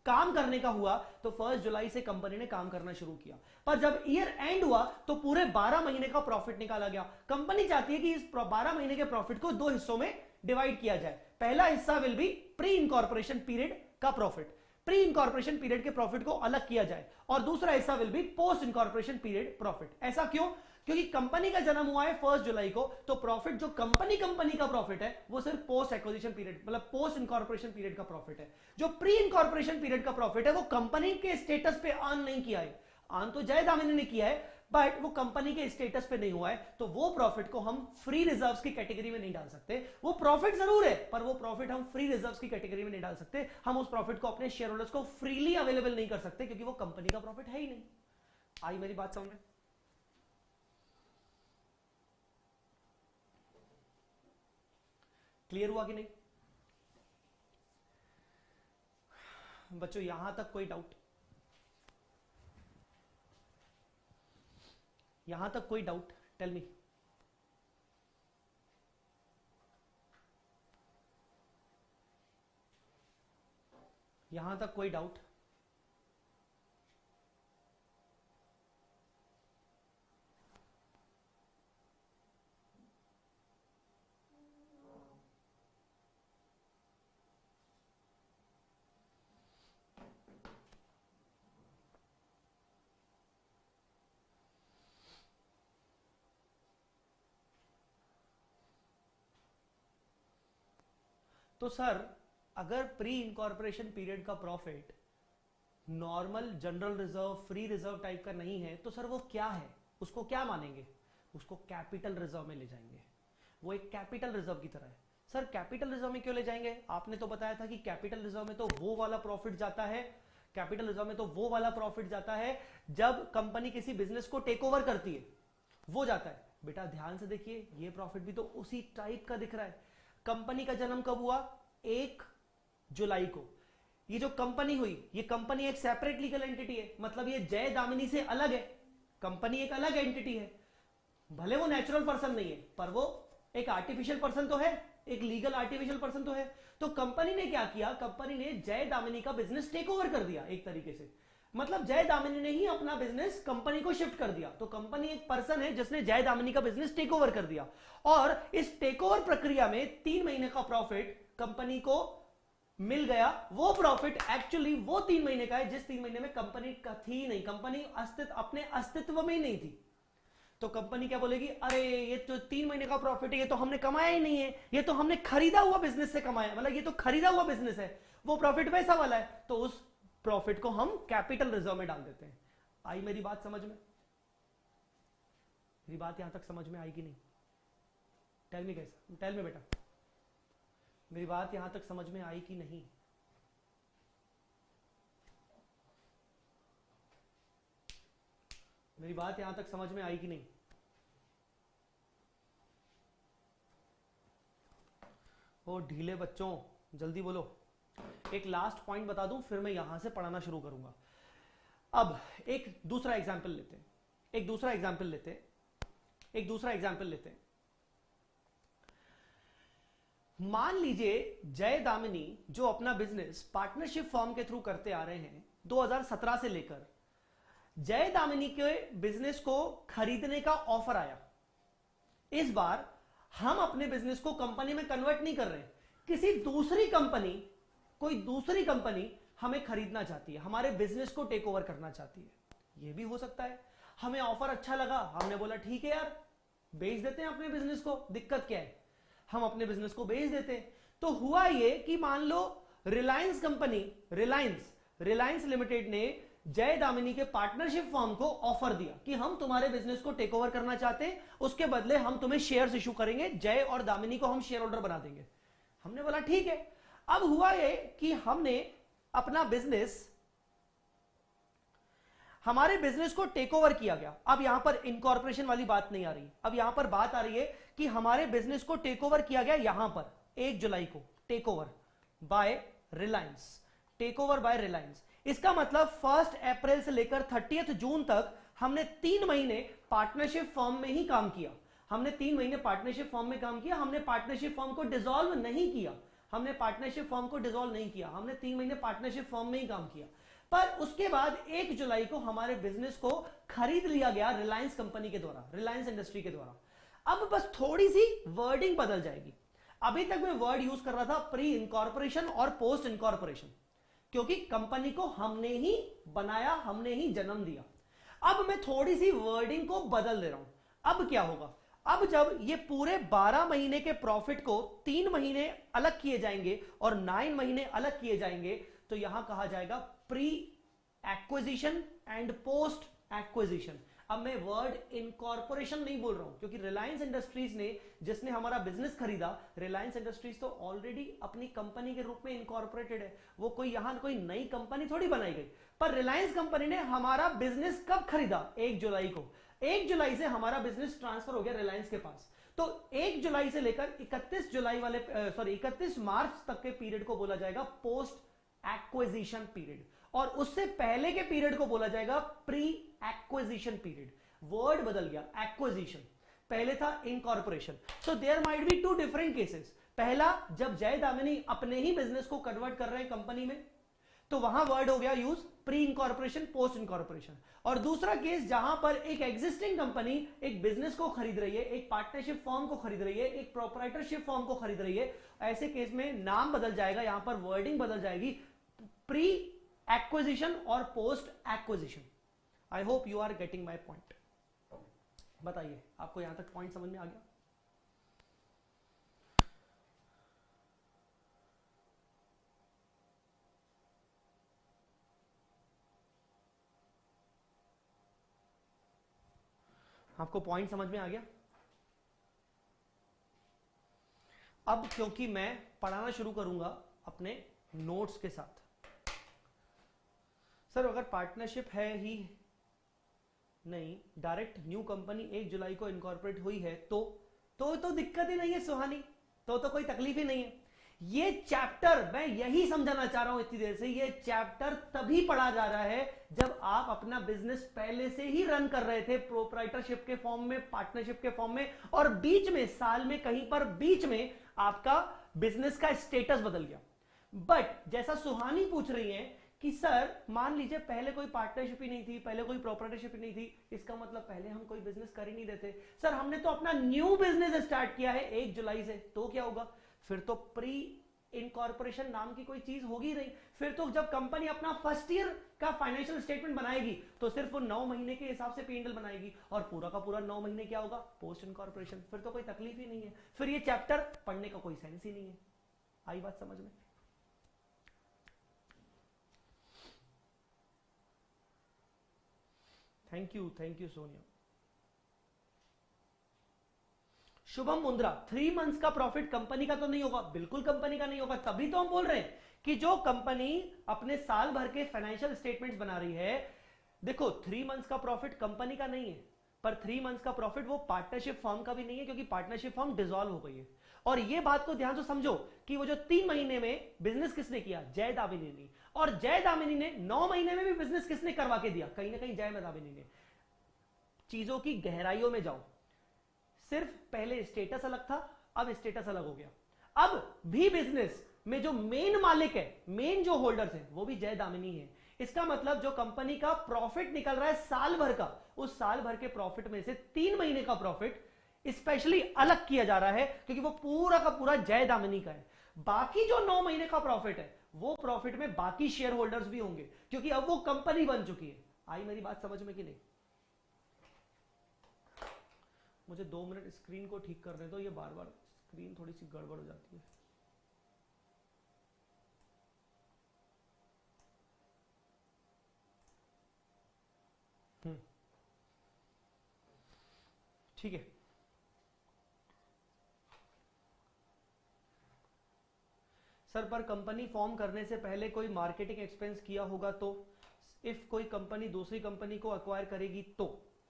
काम करने का हुआ तो 1 जुलाई से कंपनी ने काम करना शुरू किया। पर जब ईयर एंड हुआ तो पूरे 12 महीने का प्रॉफिट निकाला गया। कंपनी चाहती है कि इस 12 महीने के प्रॉफिट को 2 हिस्सों में डिवाइड किया जाए। पहला हिस्सा will be pre incorporation period का प्रॉफिट, प्री इनकॉर्पोरेशन पीरियड के प्रॉफिट को अलग किया जाए, और दूसरा हिस्सा will be post incorporation period profit. ऐसा क्यों? क्योंकि कंपनी का जन्म हुआ है 1 जुलाई को, तो प्रॉफिट जो कंपनी का प्रॉफिट है वो सिर्फ पोस्ट एक्विजिशन पीरियड, मतलब पोस्ट इनकॉर्पोरेशन पीरियड का प्रॉफिट है। जो प्री इनकॉर्पोरेशन पीरियड का प्रॉफिट है वो कंपनी के स्टेटस पे अर्न नहीं किया है। अर्न तो जय दामिनी ने किया है, बट वो कंपनी के स्टेटस पे नहीं हुआ है, तो वो प्रॉफिट को हम फ्री रिजर्व्स की कैटेगरी में नहीं डाल सकते। वो प्रॉफिट जरूर है, पर वो प्रॉफिट हम फ्री रिजर्व्स की कैटेगरी में नहीं डाल सकते। हम उस प्रॉफिट को अपने शेयर होल्डर्स को फ्रीली अवेलेबल नहीं कर सकते, क्योंकि वो कंपनी का प्रॉफिट है ही नहीं। आई मेरी बात समझ में? क्लियर हुआ कि नहीं बच्चों? यहां तक कोई डाउट? यहां तक कोई डाउट? Tell me. यहां तक कोई डाउट? तो सर अगर प्री इनकॉर्पोरेशन पीरियड का profit normal general reserve free reserve type का नहीं है तो सर वो क्या है? उसको क्या मानेंगे? उसको कैपिटल रिजर्व में ले जाएंगे। वो एक कैपिटल रिजर्व की तरह है। सर कैपिटल रिजर्व में क्यों ले जाएंगे? आपने तो बताया था कि कैपिटल रिजर्व में तो वो वाला प्रॉफिट जाता है, कैपिटल रिजर्व में तो वो वाला प्रॉफिट जाता है जब कंपनी किसी बिजनेस को टेक ओवर करती है, वो जाता है। बेटा ध्यान से देखिए, ये प्रॉफिट भी तो उसी टाइप का दिख रहा है। कंपनी का जन्म कब हुआ? 1 जुलाई को। ये जो कंपनी हुई, ये कंपनी एक सेपरेट लीगल एंटिटी है, मतलब ये जय दामिनी से अलग है। कंपनी एक अलग एंटिटी है, भले वो नेचुरल पर्सन नहीं है, पर वो एक आर्टिफिशियल पर्सन तो है, एक लीगल आर्टिफिशियल पर्सन तो है। तो कंपनी ने क्या किया? कंपनी ने जय दामिनी का बिजनेस टेक ओवर कर दिया एक तरीके से, मतलब जय दामिनी ने ही अपना बिजनेस कंपनी को शिफ्ट कर दिया। तो कंपनी एक पर्सन है जिसने जय दामिनी का बिजनेस टेक ओवर कर दिया, और इस टेक ओवर प्रक्रिया में 3 महीने का प्रॉफिट कंपनी को मिल गया। वो प्रॉफिट एक्चुअली वो 3 महीने का है जिस 3 महीने में कंपनी का थी नहीं, कंपनी अपने अस्तित्व में नहीं थी। तो कंपनी क्या बोलेगी? अरे ये तो 3 महीने का प्रॉफिट है, ये तो हमने कमाया ही नहीं है, ये तो हमने खरीदा हुआ बिजनेस से कमाया, मतलब ये तो खरीदा हुआ बिजनेस है, वो प्रॉफिट वैसा वाला है, तो उस प्रॉफिट को हम कैपिटल रिजर्व में डाल देते हैं। आई मेरी बात समझ में? मेरी बात यहां तक समझ में आई कि नहीं? टेल मी कैसा? टेल मी बेटा, मेरी बात यहां तक समझ में आई कि नहीं? मेरी बात यहां तक समझ में आई कि नहीं? ओ ढीले बच्चों, जल्दी बोलो। एक लास्ट पॉइंट बता दूं, फिर मैं यहां से पढ़ाना शुरू करूंगा। अब एक दूसरा एग्जाम्पल लेते हैं, एक दूसरा एग्जाम्पल लेते हैं, एक दूसरा एग्जाम्पल लेते हैं। मान लीजिए जय दामिनी जो अपना बिजनेस पार्टनरशिप फर्म के थ्रू करते आ रहे हैं 2017 से लेकर, जय दामिनी के बिजनेस को खरीदने का ऑफर आया। इस बार हम अपने बिजनेस को कंपनी में कन्वर्ट नहीं कर रहे, किसी दूसरी कंपनी, कोई दूसरी कंपनी हमें खरीदना चाहती है, हमारे बिजनेस को टेक ओवर करना चाहती है। ये भी हो सकता है। हमें ऑफर अच्छा लगा, हमने बोला ठीक है यार बेच देते हैं अपने बिजनेस को, दिक्कत क्या है, हम अपने बिजनेस को बेच देते हैं। तो हुआ ये कि मान लो रिलायंस कंपनी, रिलायंस लिमिटेड ने जय दामिनी के पार्टनरशिप फर्म को ऑफर दिया कि हम तुम्हारे बिजनेस को टेक ओवर करना चाहते हैं, उसके बदले हम तुम्हें शेयर्स इशू करेंगे, जय और दामिनी को हम शेयर होल्डर बना देंगे। हमने बोला ठीक है। अब हुआ ये कि हमने अपना बिजनेस, हमारे बिजनेस को टेक ओवर किया गया। अब यहां पर इनकॉर्पोरेशन वाली बात नहीं आ रही, अब यहां पर बात आ रही है कि हमारे बिजनेस को टेक ओवर किया गया यहां पर 1 जुलाई को, take over by Reliance, take over by Reliance. इसका मतलब 1 अप्रैल से लेकर 30 जून तक हमने 3 महीने पार्टनरशिप फर्म में ही काम किया। हमने 3 महीने पार्टनरशिप फर्म में काम किया, हमने पार्टनरशिप फर्म को डिसॉल्व नहीं किया, हमने पार्टनरशिप फर्म को डिसॉल्व नहीं किया, हमने 3 महीने पार्टनरशिप फर्म में ही काम किया। पर उसके बाद 1 जुलाई को हमारे बिजनेस को खरीद लिया गया रिलायंस कंपनी के द्वारा, रिलायंस इंडस्ट्री के द्वारा। अब बस थोड़ी सी वर्डिंग बदल जाएगी। अभी तक मैं वर्ड यूज कर रहा था प्री इनकॉर्पोरेशन और पोस्ट इनकॉर्पोरेशन, क्योंकि कंपनी को हमने ही बनाया, हमने ही जन्म दिया। अब मैं थोड़ी सी वर्डिंग को बदल दे रहा हूं। अब क्या होगा, अब जब ये पूरे 12 महीने के प्रॉफिट को 3 महीने अलग किए जाएंगे और 9 महीने अलग किए जाएंगे, तो यहां कहा जाएगा pre acquisition and post acquisition. अब मैं वर्ड इनकॉर्पोरेशन नहीं बोल रहा हूं, क्योंकि रिलायंस इंडस्ट्रीज ने, जिसने हमारा बिजनेस खरीदा, रिलायंस इंडस्ट्रीज तो ऑलरेडी अपनी कंपनी के रूप में इनकॉर्पोरेटेड है, वो कोई यहां कोई नई कंपनी थोड़ी बनाई गई। पर रिलायंस कंपनी ने हमारा बिजनेस कब खरीदा, 1 जुलाई को। 1 जुलाई से हमारा बिजनेस ट्रांसफर हो गया रिलायंस के पास। तो 1 जुलाई से लेकर 31 जुलाई वाले 31 मार्च तक के पीरियड को बोला जाएगा पोस्ट एक्विजिशन पीरियड, और उससे पहले के पीरियड को बोला जाएगा प्री एक्विजिशन पीरियड। वर्ड बदल गया, एक्विजिशन पहले था incorporation. So there might be 2 different cases. पहला, जब जय दामिनी अपने ही बिजनेस को कन्वर्ट कर रहे हैं कंपनी में, तो वहां वर्ड हो गया use pre incorporation, post incorporation. और दूसरा केस, जहां पर एक एग्जिस्टिंग कंपनी एक बिजनेस को खरीद रही है, एक पार्टनरशिप फर्म को खरीद रही है, एक प्रोप्राइटरशिप फर्म को खरीद रही है, ऐसे केस में नाम बदल जाएगा, यहां पर वर्डिंग बदल जाएगी, प्री एक्विजिशन और post acquisition. I hope you are getting my point. बताइए, आपको यहां तक पॉइंट समझ में आ गया? आपको पॉइंट समझ में आ गया? अब क्योंकि मैं पढ़ाना शुरू करूंगा अपने नोट्स के साथ। सर अगर पार्टनरशिप है ही नहीं, डायरेक्ट न्यू कंपनी 1 जुलाई को इनकॉर्पोरेट हुई है, तो दिक्कत ही नहीं है सुहानी, तो कोई तकलीफ ही नहीं है। ये चैप्टर मैं यही समझाना चाह रहा हूं इतनी देर से, ये चैप्टर तभी पढ़ा जा रहा है जब आप अपना बिजनेस पहले से ही रन कर रहे थे प्रोप्राइटरशिप के फॉर्म में, पार्टनरशिप के फॉर्म में, और बीच में साल में कहीं पर बीच में आपका बिजनेस का स्टेटस बदल गया। बट जैसा सुहानी पूछ रही है कि सर मान लीजिए पहले कोई पार्टनरशिप ही नहीं थी, पहले कोई प्रोप्राइटरशिप ही नहीं थी, इसका मतलब पहले हम कोई बिजनेस कर ही नहीं देते। सर हमने तो अपना न्यू बिजनेस स्टार्ट किया है 1 जुलाई से, तो क्या होगा? फिर तो प्री इनकॉर्पोरेशन नाम की कोई चीज होगी नहीं। फिर तो जब कंपनी अपना फर्स्ट ईयर का फाइनेंशियल स्टेटमेंट बनाएगी तो सिर्फ वो 9 महीने के हिसाब से P&L बनाएगी, और पूरा का पूरा 9 महीने क्या होगा? Post incorporation. फिर तो कोई तकलीफ ही नहीं है, फिर ये चैप्टर पढ़ने का कोई सेंस ही नहीं है। आई बात समझ में? Thank you Sonia. Shubham Mundra, 3 months का प्रॉफिट कंपनी का तो नहीं होगा? बिल्कुल कंपनी का नहीं होगा, तभी तो हम बोल रहे हैं कि जो कंपनी अपने साल भर के फाइनेंशियल स्टेटमेंट्स बना रही है, देखो 3 मंथ्स का प्रॉफिट कंपनी का नहीं है, पर 3 मंथ्स का प्रॉफिट वो पार्टनरशिप फर्म का भी नहीं है, क्योंकि पार्टनरशिप फर्म डिसॉल्व हो गई है। और ये बात को ध्यान से समझो कि वो जो 3 महीने में बिजनेस किसने किया? जय दामिनी ने। और जय दामिनी ने 9 महीने में भी बिजनेस किसने करवा के दिया? कहीं ना कहीं जय दामिनी ने। चीजों की गहराइयों में जाओ, सिर्फ पहले स्टेटस अलग था, अब स्टेटस अलग हो गया। अब भी बिजनेस में जो मेन मालिक है, मेन जो होल्डर्स है, वो भी जय दामिनी है। इसका मतलब जो कंपनी का प्रॉफिट निकल रहा है साल भर का, उस साल भर के प्रॉफिट में से 3 महीने का प्रॉफिट स्पेशली अलग किया जा रहा है, क्योंकि वो पूरा का पूरा जय दामिनी का है। बाकी जो 9 महीने का प्रॉफिट है, वो प्रॉफिट में बाकी शेयर होल्डर्स भी होंगे, क्योंकि अब वो कंपनी बन चुकी है। आई मेरी बात समझ में कि नहीं? मुझे 2 मिनट स्क्रीन को ठीक करने दो, ये बार बार स्क्रीन थोड़ी सी गड़बड़ हो जाती है। ठीक है, सर पर कंपनी फॉर्म करने से पहले कोई मार्केटिंग एक्सपेंस किया होगा तो? इफ कोई कंपनी दूसरी कंपनी को अक्वायर करेगी तो?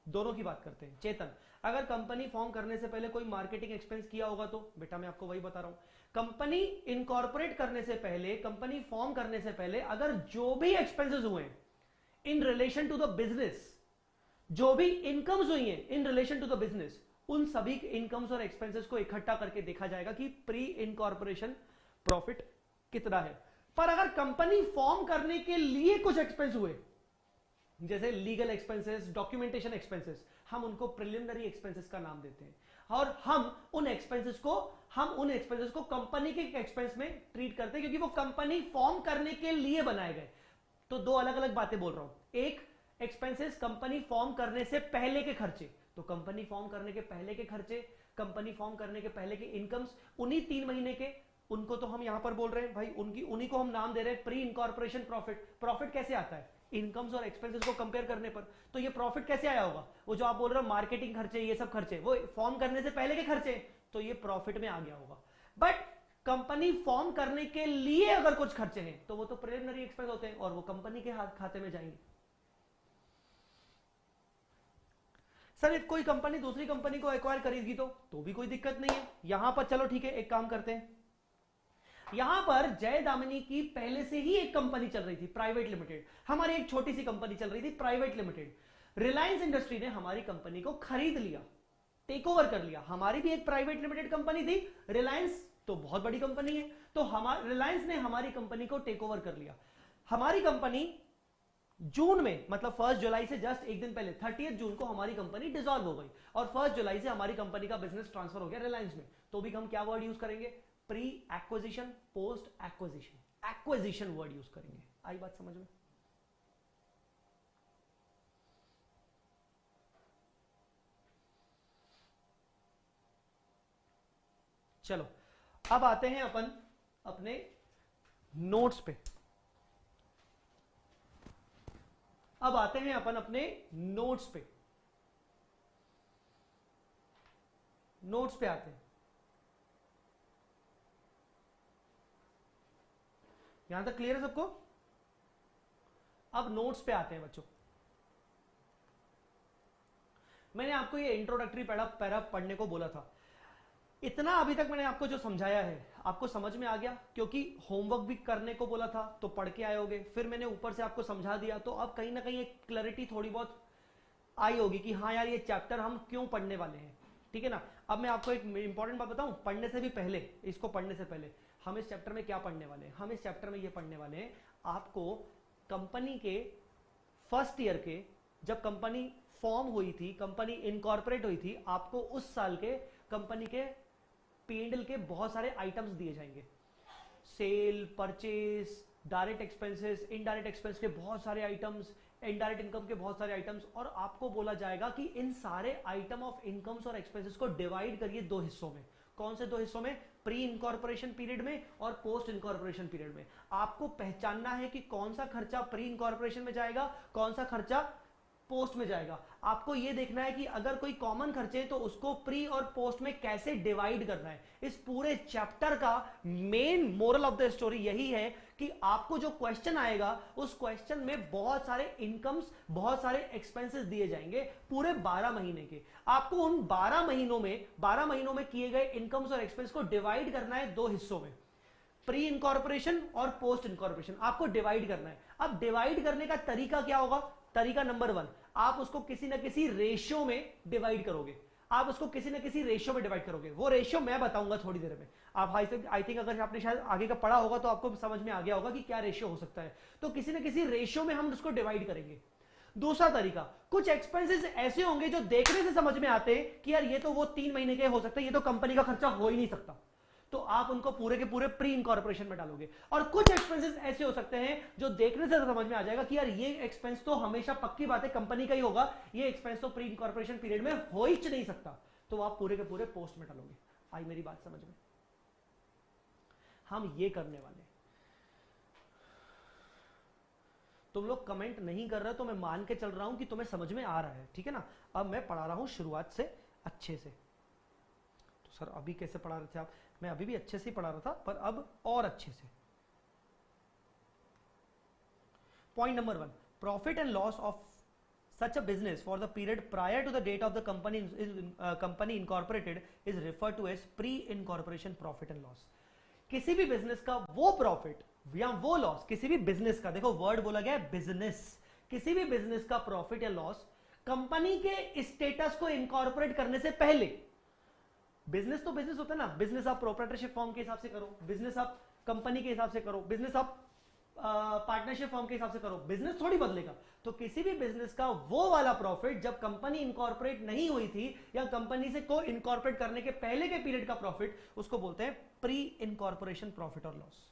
दोनों की बात करते हैं। चेतन, अगर कंपनी फॉर्म करने से पहले कोई मार्केटिंग एक्सपेंस किया होगा तो? बेटा मैं आपको वही बता रहा हूं, कंपनी इनकॉर्पोरेट करने से पहले, कंपनी फॉर्म करने से पहले अगर जो भी एक्सपेंसेस हुए in relation to the business, जो भी इनकम्स हुई हैं in relation to the business, उन सभी इनकम्स और एक्सपेंसेस को इकट्ठा करके देखा जाएगा कि प्री इनकॉर्पोरेशन प्रॉफिट कितना है। पर अगर कंपनी फॉर्म करने के लिए कुछ एक्सपेंस हुए, जैसे लीगल एक्सपेंसेस, डॉक्यूमेंटेशन एक्सपेंसेस, हम उनको प्रिलिमिनरी एक्सपेंसेस का नाम देते हैं और हम उन एक्सपेंसेस को कंपनी के एक्सपेंस में ट्रीट करते हैं, क्योंकि वो कंपनी फॉर्म करने के लिए बनाए गए। तो दो अलग अलग बातें बोल रहा हूं। एक, एक्सपेंसेस कंपनी फॉर्म करने से पहले के खर्चे, तो कंपनी फॉर्म करने के पहले के खर्चे, कंपनी फॉर्म करने के पहले के इनकम्स, उन्हीं 3 महीने के, उनको तो हम यहां पर बोल रहे हैं भाई, उन्हीं को हम नाम दे रहे हैं प्री इनकॉर्पोरेशन प्रॉफिट। प्रॉफिट कैसे आता है? इनकम्स और एक्सपेंसेस को कंपेयर करने पर। तो ये प्रॉफिट कैसे आया होगा? वो जो आप बोल रहे हो मार्केटिंग खर्चे, ये सब खर्चे, वो फॉर्म करने से पहले के खर्चे, तो ये प्रॉफिट में आ गया होगा। बट कंपनी फॉर्म करने के लिए अगर कुछ खर्चे हैं तो वो तो प्रिलिमिनरी एक्सपेंस होते हैं और वो कंपनी के खाते में जाएंगे। सर इफ कोई कंपनी दूसरी कंपनी को एक्वायर करेगी तो भी कोई दिक्कत नहीं है। यहां पर चलो ठीक है, एक काम करते हैं, यहां पर जय दामिनी की पहले से ही एक कंपनी चल रही थी प्राइवेट लिमिटेड, हमारी एक छोटी सी कंपनी चल रही थी प्राइवेट लिमिटेड। रिलायंस इंडस्ट्री ने हमारी कंपनी को खरीद लिया, टेक ओवर कर लिया। हमारी भी एक प्राइवेट लिमिटेड कंपनी थी, रिलायंस तो बहुत बड़ी कंपनी है, तो रिलायंस ने हमारी कंपनी को टेक ओवर कर लिया। हमारी कंपनी जून में, मतलब 1 जुलाई से जस्ट एक दिन पहले 30 जून को हमारी कंपनी डिसॉल्व हो गई और 1 जुलाई से हमारी कंपनी का बिजनेस ट्रांसफर हो गया रिलायंस में। तो भी हम क्या वर्ड यूज करेंगे? Pre acquisition, post acquisition, acquisition word use करेंगे। आई बात समझ में? चलो अब आते हैं अपन अपने नोट्स पे। अब आते हैं अपन अपने नोट्स पे। नोट्स पे आते हैं। यहां तक क्लियर है सबको? अब नोट्स पे आते हैं बच्चों। मैंने आपको ये इंट्रोडक्टरी पैरा पढ़ने को बोला था। इतना अभी तक मैंने आपको जो समझाया है आपको समझ में आ गया? क्योंकि होमवर्क भी करने को बोला था तो पढ़ के आए होगे, फिर मैंने ऊपर से आपको समझा दिया, तो अब कहीं ना कहीं एक क्लैरिटी थोड़ी बहुत आई होगी कि हाँ यार ये चैप्टर हम क्यों पढ़ने वाले हैं। ठीक है ना? अब मैं आपको एक इंपॉर्टेंट बात बताऊं, पढ़ने से भी पहले, इसको पढ़ने से पहले हम इस चैप्टर में क्या पढ़ने वाले हैं? हम इस चैप्टर में ये पढ़ने वाले हैं, आपको कंपनी के फर्स्ट ईयर के, जब कंपनी फॉर्म हुई थी, कंपनी इनकॉर्पोरेट हुई थी, आपको उस साल के कंपनी के P&L के बहुत सारे आइटम्स दिए जाएंगे। Sale, purchase, direct expenses, indirect expense के बहुत सारे आइटम्स, इनडायरेक्ट इनकम के बहुत सारे आइटम्स, और आपको बोला जाएगा कि इन सारे आइटम ऑफ इनकम्स और एक्सपेंसेस को डिवाइड करिए 2 हिस्सों में। कौन से 2 हिस्सों में? प्री इनकॉर्पोरेशन पीरियड में और पोस्ट इनकॉर्पोरेशन पीरियड में। आपको पहचानना है कि कौन सा खर्चा प्री इनकॉर्पोरेशन में जाएगा, कौन सा खर्चा पोस्ट में जाएगा। आपको यह देखना है कि अगर कोई कॉमन खर्चे तो उसको प्री और पोस्ट में कैसे डिवाइड करना है। इस पूरे चैप्टर का main moral of the story यही है कि आपको जो क्वेश्चन आएगा उस क्वेश्चन में बहुत सारे इनकम्स, बहुत सारे एक्सपेंसेस दिए जाएंगे पूरे 12 महीने के। आपको उन 12 महीनों में किए गए इनकम्स और एक्सपेंस को डिवाइड करना है 2 हिस्सों में, प्री इनकॉर्पोरेशन और पोस्ट इनकॉर्पोरेशन। आपको डिवाइड करना है। अब डिवाइड करने का तरीका क्या होगा? तरीका नंबर 1, आप उसको किसी ना किसी रेशियो में डिवाइड करोगे। आप उसको किसी ना किसी रेशियो में डिवाइड करोगे। वो रेशियो मैं बताऊंगा थोड़ी देर में। आप आई थिंक अगर आपने शायद आगे का पढ़ा होगा तो आपको समझ में आ गया होगा कि क्या रेशियो हो सकता है। तो किसी ना किसी रेशियो में हम उसको डिवाइड करेंगे। दूसरा तरीका, कुछ एक्सपेंसेस ऐसे होंगे जो देखने से समझ में आते हैं कि यार ये तो वो 3 महीने के हो सकते हैं, ये तो कंपनी का खर्चा हो ही नहीं सकता। तो आप उनको पूरे के पूरे प्री इनकॉर्पोरेशन में डालोगे। और कुछ एक्सपेंसेस ऐसे हो सकते हैं जो देखने से समझ में आ जाएगा कि यार ये एक्सपेंस तो हमेशा पक्की बात है कंपनी का ही होगा, ये एक्सपेंस तो प्री इनकॉर्पोरेशन पीरियड में हो ही नहीं सकता, तो आप पूरे के पूरे पोस्ट में डालोगे। आई मेरी बात समझ में? हम ये करने वाले। तुम लोग कमेंट नहीं कर रहे तो मैं मान के चल रहा हूं कि तुम्हें समझ में आ रहा है, ठीक है ना। अब मैं पढ़ा रहा हूं शुरुआत से अच्छे से। तो सर अभी कैसे पढ़ा रहे थे आप? मैं अभी भी अच्छे से पढ़ा रहा था, पर अब और अच्छे से। Point number 1, profit and loss of such a business for the period prior to the date of the company incorporated is referred to as pre-incorporation profit and loss। किसी भी बिजनेस का वो प्रॉफिट या वो लॉस, किसी भी business का, देखो वर्ड बोला गया है बिजनेस, किसी भी बिजनेस का प्रॉफिट या लॉस कंपनी के स्टेटस को इनकॉर्पोरेट करने से पहले। बिजनेस तो बिजनेस होता है ना, बिजनेस आप प्रोप्राइटरशिप फॉर्म के हिसाब से करो, बिजनेस आप कंपनी के हिसाब से करो, बिजनेस आप पार्टनरशिप फॉर्म के हिसाब से करो, बिजनेस थोड़ी बदलेगा। तो किसी भी बिजनेस का वो वाला प्रॉफिट जब कंपनी इनकॉर्पोरेट नहीं हुई थी या कंपनी से को इनकॉर्पोरेट करने के पहले के पीरियड का प्रॉफिट, उसको बोलते हैं प्री इनकॉर्पोरेशन प्रॉफिट और लॉस।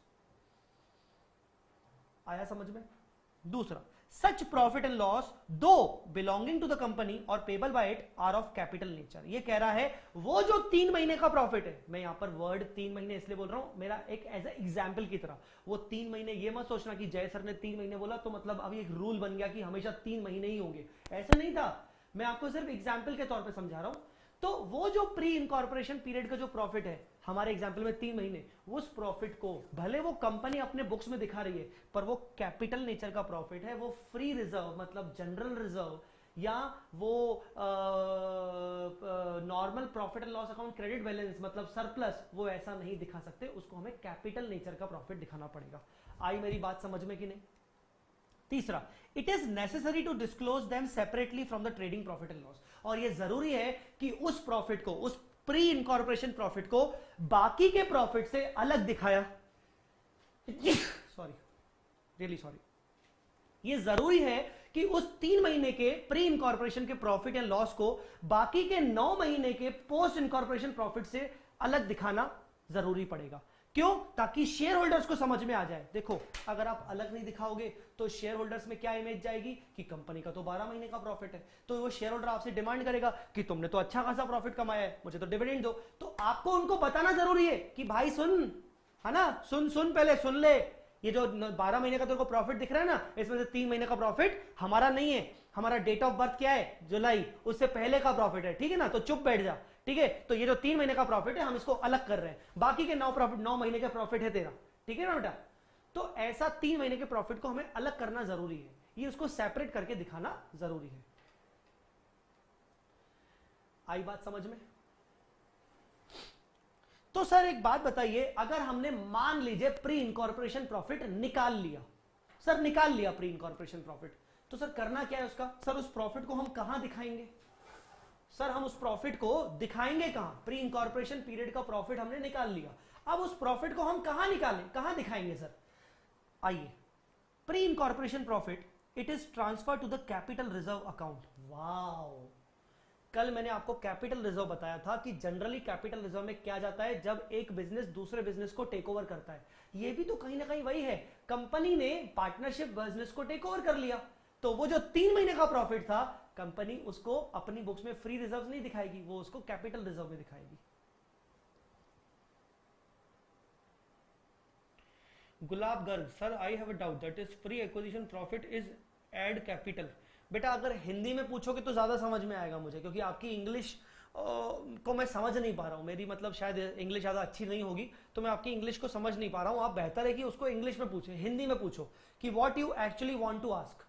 आया समझ में? दूसरा, सच प्रॉफिट एंड लॉस दो बिलोंगिंग टू द कंपनी और payable by it are of capital nature. ये कह रहा है वो जो 3 महीने का प्रॉफिट है, मैं यहां पर वर्ड 3 महीने इसलिए बोल रहा हूं मेरा एक एज एग्जाम्पल की तरह, वो 3 महीने, ये मत सोचना कि जय सर ने 3 महीने बोला तो मतलब अभी एक रूल बन गया कि हमेशा 3 महीने ही होंगे, ऐसा नहीं था। मैं आपको सिर्फ एग्जाम्पल के तौर पर समझा रहा हूं। तो वो जो प्री इनकॉर्पोरेशन पीरियड का जो प्रॉफिट है, हमारे एग्जांपल में 3 महीने, उस प्रॉफिट को भले वो कंपनी अपने बुक्स में दिखा रही है, पर वो कैपिटल नेचर का प्रॉफिट है, वो फ्री रिजर्व मतलब जनरल रिजर्व या वो normal profit and loss account credit balance मतलब सरप्लस, वो ऐसा नहीं दिखा सकते, उसको हमें कैपिटल नेचर का प्रॉफिट दिखाना पड़ेगा। आई मेरी बात समझ में कि नहीं? तीसरा, it is necessary to disclose them separately from the trading profit and loss. और ये जरूरी है कि उस प्रॉफिट को, उस प्री इनकॉर्पोरेशन प्रॉफिट को बाकी के प्रॉफिट से अलग दिखाया सॉरी, रियली सॉरी। ये जरूरी है कि उस 3 महीने के प्री इनकॉर्पोरेशन के प्रॉफिट एंड लॉस को बाकी के 9 महीने के पोस्ट इनकॉर्पोरेशन प्रॉफिट से अलग दिखाना जरूरी पड़ेगा। क्यों? ताकि शेयर होल्डर्स को समझ में आ जाए। देखो, अगर आप अलग नहीं दिखाओगे तो शेयर होल्डर्स में क्या इमेज जाएगी कि कंपनी का तो 12 महीने का प्रॉफिट है, तो वो शेयर होल्डर आपसे डिमांड करेगा कि तुमने तो अच्छा खासा प्रॉफिट कमाया है, मुझे तो डिविडेंड दो। तो आपको उनको बताना जरूरी है कि भाई सुन, है ना, सुन पहले सुन ले, ये जो 12 महीने का तेरे को प्रॉफिट दिख रहा है ना, इसमें से 3 महीने का प्रॉफिट हमारा नहीं है, हमारा डेट ऑफ बर्थ क्या है, जुलाई, उससे पहले का प्रॉफिट है, ठीक है ना, तो चुप बैठ जा, ठीक है। तो ये जो 3 महीने का प्रॉफिट है हम इसको अलग कर रहे हैं, बाकी के 9 महीने का प्रॉफिट है तेरा, ठीक है ना बेटा। तो ऐसा 3 महीने के प्रॉफिट को हमें अलग करना जरूरी है, ये उसको सेपरेट करके दिखाना जरूरी है। आई बात समझ में? तो सर एक बात बताइए, अगर हमने मान लीजिए प्री इनकॉर्पोरेशन प्रॉफिट निकाल लिया, सर निकाल लिया प्री इनकॉर्पोरेशन प्रॉफिट, तो सर करना क्या है उसका? सर उस प्रॉफिट को हम कहां दिखाएंगे? सर हम उस प्रॉफिट को दिखाएंगे कहां? प्री इनकॉर्पोरेशन पीरियड का प्रॉफिट हमने निकाल लिया, अब उस प्रॉफिट को हम कहां निकालें, कहां दिखाएंगे सर? आइए, pre incorporation profit, it is transfer to the capital reserve account. Wow, कल मैंने आपको कैपिटल रिजर्व बताया था कि जनरली कैपिटल रिजर्व में क्या जाता है जब एक बिजनेस दूसरे बिजनेस को टेक ओवर करता है। ये भी तो कहीं ना कहीं वही है, कंपनी ने पार्टनरशिप बिजनेस को टेक ओवर कर लिया, तो वो जो 3 महीने का प्रॉफिट था कंपनी उसको अपनी बुक्स में फ्री रिजर्व नहीं दिखाएगी, वो उसको कैपिटल रिजर्व में दिखाएगी। Gulab Garg, sir I have a doubt that is pre acquisition profit is add capital. बेटा अगर हिंदी में पूछोगे तो ज्यादा समझ में आएगा मुझे, क्योंकि आपकी इंग्लिश को मैं समझ नहीं पा रहा हूं, मेरी मतलब शायद इंग्लिश ज्यादा अच्छी नहीं होगी, तो मैं आपकी इंग्लिश को समझ नहीं पा रहा हूं। आप बेहतर है कि उसको इंग्लिश में पूछे, हिंदी में पूछो कि what you actually want to ask.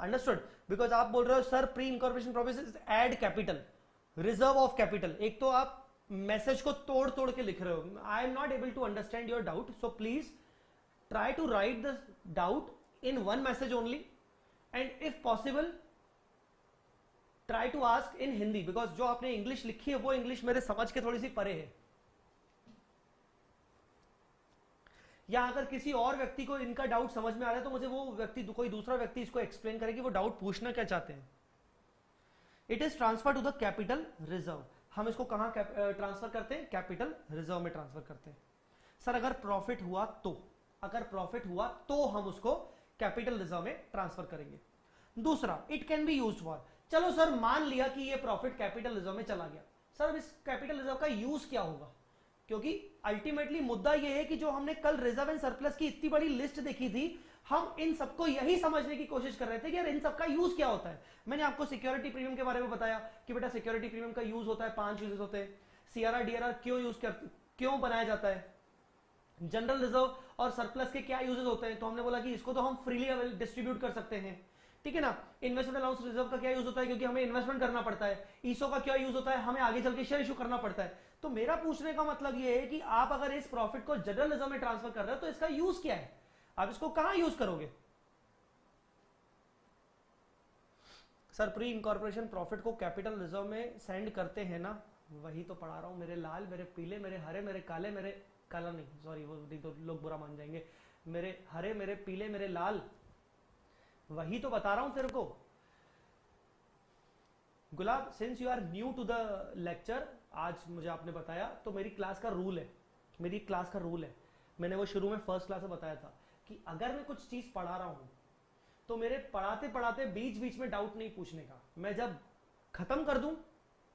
Understood? Because आप बोल रहे हो sir pre incorporation profit is add capital, reserve of capital. एक तो आप मैसेज को तोड़ तोड़ के लिख रहे हो, I am not able to understand your doubt, so please try to write the doubt in one message only, and if possible try to ask in Hindi, because जो आपने इंग्लिश लिखी है वो इंग्लिश मेरे समझ के थोड़ी सी परे है। या अगर किसी और व्यक्ति को इनका डाउट समझ में आ रहा है तो मुझे वो व्यक्ति, कोई दूसरा व्यक्ति इसको एक्सप्लेन करे कि वो डाउट पूछना क्या चाहते हैं। It is transfer to the capital reserve. हम इसको कहां ट्रांसफर करते हैं? कैपिटल रिजर्व में ट्रांसफर करते हैं। सर अगर प्रॉफिट हुआ तो हम उसको कैपिटल रिजर्व में ट्रांसफर करेंगे। दूसरा, it can be used for, चलो सर मान लिया कि ये प्रॉफिट कैपिटल रिजर्व में चला गया, सर अब इस कैपिटल रिजर्व का यूज क्या होगा? क्योंकि अल्टीमेटली मुद्दा ये है कि जो हमने कल रिजर्व एंड सरप्लस की इतनी बड़ी लिस्ट देखी थी, हम इन सबको यही समझने की कोशिश कर रहे थे कि यार इन सबका यूज क्या होता है। मैंने आपको सिक्योरिटी प्रीमियम के बारे में बताया कि बेटा सिक्योरिटी प्रीमियम का यूज होता है, 5 यूजेस होते हैं। सीआरआर डीआरआर क्यों बनाया जाता है? जनरल रिजर्व और सरप्लस के क्या यूजेस होते हैं? तो हमने बोला कि इसको तो हम फ्रीली डिस्ट्रीब्यूट कर सकते हैं, ठीक है ना। इन्वेस्टमेंट अलाउंस रिजर्व का क्या यूज होता है? क्योंकि हमें इन्वेस्टमेंट करना पड़ता है। ईसो का क्या यूज होता है? हमें आगे चल के शेयर इशू करना पड़ता है। तो मेरा पूछने का मतलब ये है कि आप अगर इस प्रॉफिट को जनरल रिजर्व में ट्रांसफर कर रहे हो तो इसका यूज क्या है? आप इसको कहां यूज करोगे? सर प्री इंकॉर्पोरेशन प्रॉफिट को कैपिटल रिजर्व में सेंड करते हैं ना, वही तो पढ़ा रहा हूं मेरे लाल, मेरे पीले, मेरे हरे, मेरे काले, मेरे काला नहीं, सॉरी वो तो लोग बुरा मान जाएंगे, मेरे हरे, मेरे पीले, मेरे लाल, वही तो बता रहा हूं तेरे को। Gulab, since you are new to the lecture, आज मुझे आपने बताया, तो मेरी क्लास का रूल है, मैंने वो शुरू में फर्स्ट क्लास में बताया था कि अगर मैं कुछ चीज पढ़ा रहा हूं तो मेरे पढ़ाते पढ़ाते बीच बीच में डाउट नहीं पूछने का। मैं जब खत्म कर दूं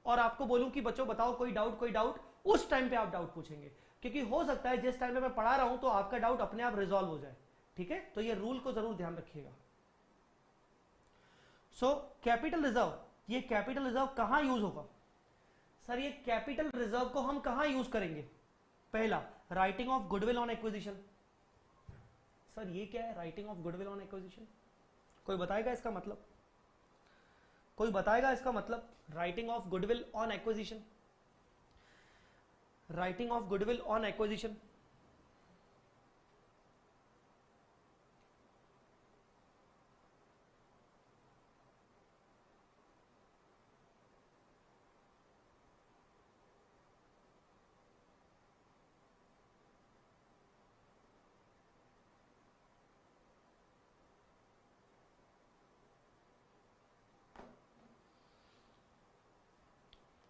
और आपको बोलूं कि बच्चों बताओ कोई डाउट, उस टाइम पे आप डाउट पूछेंगे, क्योंकि हो सकता है जिस टाइम पे मैं पढ़ा रहा हूं तो आपका डाउट अपने आप रिजॉल्व हो जाए, ठीक है। तो ये रूल को जरूर ध्यान रखिएगा। सो कैपिटल रिजर्व, ये कैपिटल रिजर्व कहां यूज होगा? सर ये कैपिटल रिजर्व को हम कहां यूज करेंगे? पहला, writing of goodwill on acquisition. Sir ये क्या है writing of goodwill on acquisition? कोई बताएगा इसका मतलब? Writing of goodwill on acquisition, writing of goodwill on acquisition.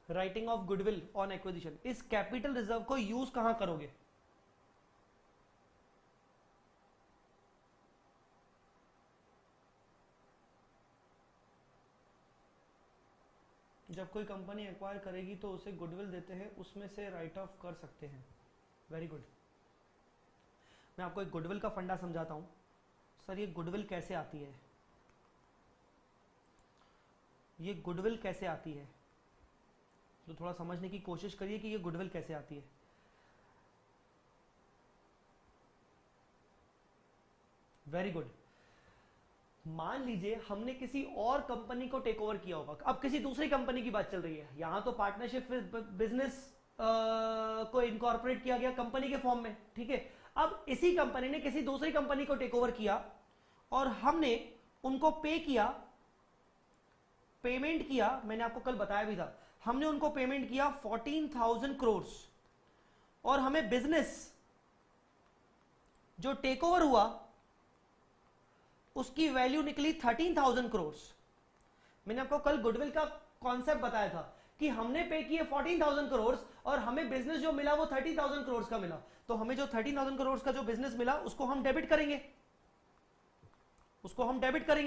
Writing of goodwill on acquisition, इस कैपिटल रिजर्व को यूज कहां करोगे? जब कोई कंपनी एक्वायर करेगी तो उसे गुडविल देते हैं, उसमें से राइट ऑफ कर सकते हैं। Very good. मैं आपको एक गुडविल का फंडा समझाता हूं। सर ये गुडविल कैसे आती है? तो थोड़ा समझने की कोशिश करिए कि ये गुडविल कैसे आती है। Very good. मान लीजिए हमने किसी और कंपनी को टेक ओवर किया होगा, अब किसी दूसरी कंपनी की बात चल रही है, यहां तो पार्टनरशिप बिजनेस को इनकॉर्पोरेट किया गया कंपनी के फॉर्म में, ठीक है। अब इसी कंपनी ने किसी दूसरी कंपनी को टेक ओवर किया और हमने उनको पेमेंट किया, मैंने आपको कल बताया भी था, हमने उनको पेमेंट किया 14,000 करोड़ और हमें बिजनेस जो टेक ओवर हुआ उसकी वैल्यू निकली 13,000 करोड़। मैंने आपको कल गुडविल का कॉन्सेप्ट बताया था कि हमने पे किए 14,000 करोड़ और हमें बिजनेस जो मिला वो 30,000 करोड़ का मिला। तो हमें जो 13,000 करोड़ का जो बिजनेस मिला उसको हम डेबिट करेंगे,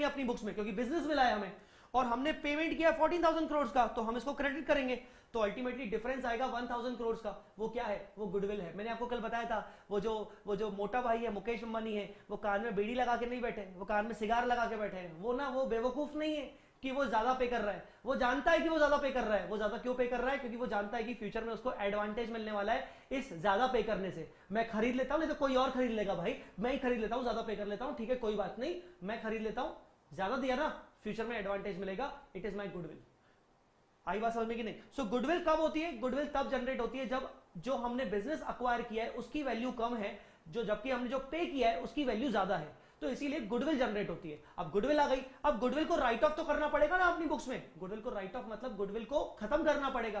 अपनी बुक्स में, क्योंकि बिजनेस मिला है हमें, और हमने पेमेंट किया 14,000 करोड़ का, तो हम इसको क्रेडिट करेंगे। तो अल्टीमेटली डिफरेंस आएगा 1,000 करोड़ का। वो क्या है? वो गुडविल है। मैंने आपको कल बताया था, वो जो मोटा भाई है, मुकेश अंबानी है, वो कान में बीड़ी लगा के नहीं बैठे, वो कान में सिगार लगा के बैठे हैं। वो बेवकूफ नहीं है कि वो ज्यादा पे कर रहा है, वो जानता है कि वो ज्यादा पे कर रहा है। वो ज्यादा क्यों पे कर रहा है? क्योंकि वो जानता है कि फ्यूचर में उसको एडवांटेज मिलने वाला है इस ज्यादा पे करने से। मैं खरीद लेता हूं, नहीं तो कोई और खरीद लेगा भाई, मैं ही खरीद लेता हूं, ज्यादा पे कर लेता हूं, ठीक है कोई बात नहीं, मैं खरीद लेता हूं, ज्यादा दिया ना, फ्यूचर में एडवांटेज मिलेगा, इट इज माई गुडविल। आई बात समझ में कि नहीं? सो गुडविल कब होती है? गुडविल तब जनरेट होती है जब जो हमने बिजनेस अक्वायर किया है उसकी वैल्यू कम है, जबकि हमने जो पे किया है उसकी वैल्यू ज्यादा है, तो इसीलिए गुडविल जनरेट होती है। अब गुडविल आ गई, अब गुडविल को राइट ऑफ तो करना पड़ेगा ना अपनी बुक्स में। गुडविल को राइट ऑफ मतलब गुडविल को खत्म करना पड़ेगा,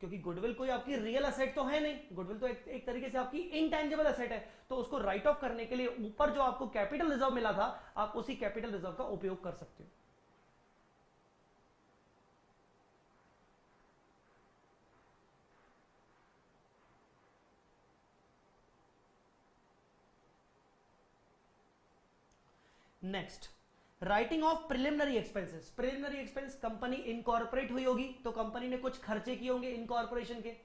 क्योंकि गुडविल कोई आपकी रियल एसेट तो है नहीं, गुडविल तो एक तरीके से आपकी इनटेंजिबल एसेट है। तो उसको राइट ऑफ करने के लिए ऊपर जो आपको कैपिटल रिजर्व मिला था, आप उसी कैपिटल रिजर्व का उपयोग कर सकते हो। Next, writing of preliminary expenses. Preliminary expense, company incorporate हुई होगी तो कंपनी ने कुछ खर्चे किए होंगे इनकॉर्पोरेशन के,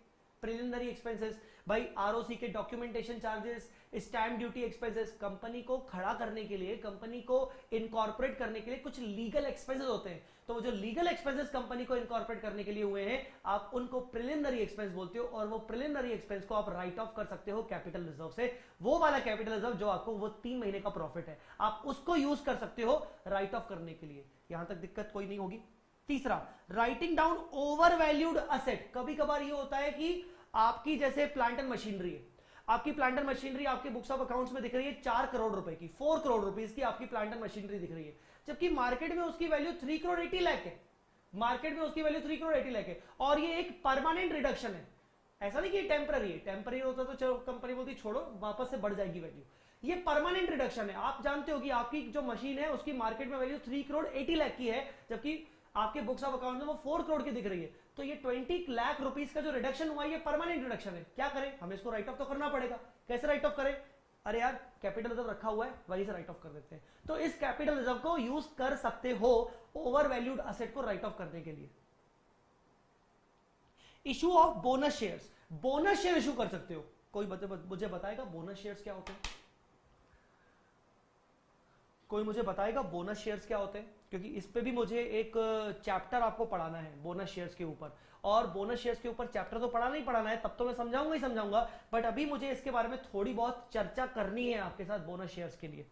प्रिलिमिनरी एक्सपेंसेस। भाई आरओसी के documentation charges, stamp duty expenses, company को खड़ा करने के लिए, कंपनी को इनकॉर्पोरेट करने के लिए कुछ लीगल एक्सपेंसेस होते हैं, तो जो लीगल एक्सपेंसेस कंपनी को इनकॉर्पोरेट करने के लिए हुए हैं, आप उनको प्रिलिमिनरी एक्सपेंस बोलते हो, और वो प्रिलिमिनरी एक्सपेंस को आप राइट ऑफ कर सकते हो कैपिटल रिजर्व से। वो वाला कैपिटल रिजर्व जो आपको वो 3 महीने का प्रॉफिट है, आप उसको यूज कर सकते हो राइट ऑफ करने के लिए, यहां तक दिक्कत कोई नहीं होगी। तीसरा, writing down over valued asset. कभी कभार ये होता है कि आपकी जैसे प्लांट एंड मशीनरी है, आपकी प्लांट एंड मशीनरी आपके बुक्स ऑफ अकाउंट्स में दिख रही है 4 करोड़ रुपए की, 4 करोड़ रुपीस की आपकी प्लांट एंड मशीनरी दिख रही है, जबकि मार्केट में उसकी वैल्यू 3 करोड़ 80 लाख है, मार्केट में उसकी वैल्यू 3 करोड़ 80 लाख है, और ये एक परमानेंट रिडक्शन है। ऐसा नहीं कि टेम्पररी है, टेम्पररी होता तो चलो कंपनी बोलती छोड़ो वापस से बढ़ जाएगी वैल्यू, ये परमानेंट रिडक्शन है। आप जानते हो कि आपकी जो मशीन है उसकी मार्केट में वैल्यू 3 करोड़ 80 लाख की है, जबकि आपके बुक्स ऑफ अकाउंट में वो 4 करोड़ की दिख रही है, तो ये 20 लाख रुपीस का जो रिडक्शन हुआ ये परमानेंट रिडक्शन है। क्या करें, हमें इसको राइट ऑफ तो करना पड़ेगा। कैसे राइट ऑफ करें, अरे यार कैपिटल रिजर्व रखा हुआ है वहीं से राइट ऑफ कर देते हैं, तो इस कैपिटल रिजर्व को यूज कर सकते हो ओवर वैल्यूड असेट को राइट ऑफ करने के लिए। Issue of bonus shares, bonus share issue कर सकते हो। कोई मुझे बताएगा बोनस शेयर्स क्या होते हैं? कोई मुझे बताएगा बोनस शेयर्स क्या होते हैं? क्योंकि इस पे भी मुझे एक चैप्टर आपको पढ़ाना है बोनस शेयर्स के ऊपर, और बोनस शेयर्स के ऊपर चैप्टर तो पढ़ाना ही पढ़ाना है, तब तो मैं समझाऊंगा ही समझाऊंगा, बट अभी मुझे इसके बारे में थोड़ी बहुत चर्चा करनी है आपके साथ बोनस शेयर्स के लिए।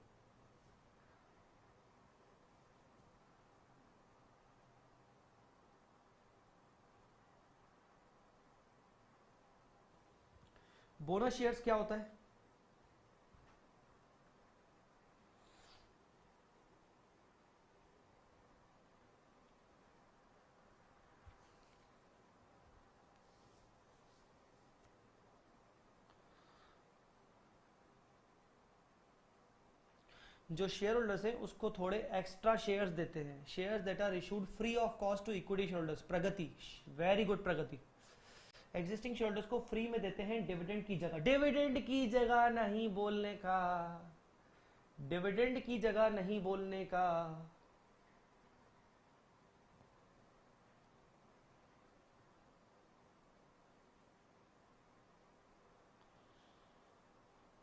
बोनस शेयर्स क्या होता है? जो शेयर होल्डर्स हैं उसको थोड़े एक्स्ट्रा शेयर्स देते हैं, shares that are issued free of cost to equity share holders. Pragati, very good Pragati. Existing share holders को फ्री में देते हैं डिविडेंड की जगह। डिविडेंड की जगह नहीं बोलने का, डिविडेंड की जगह नहीं बोलने का।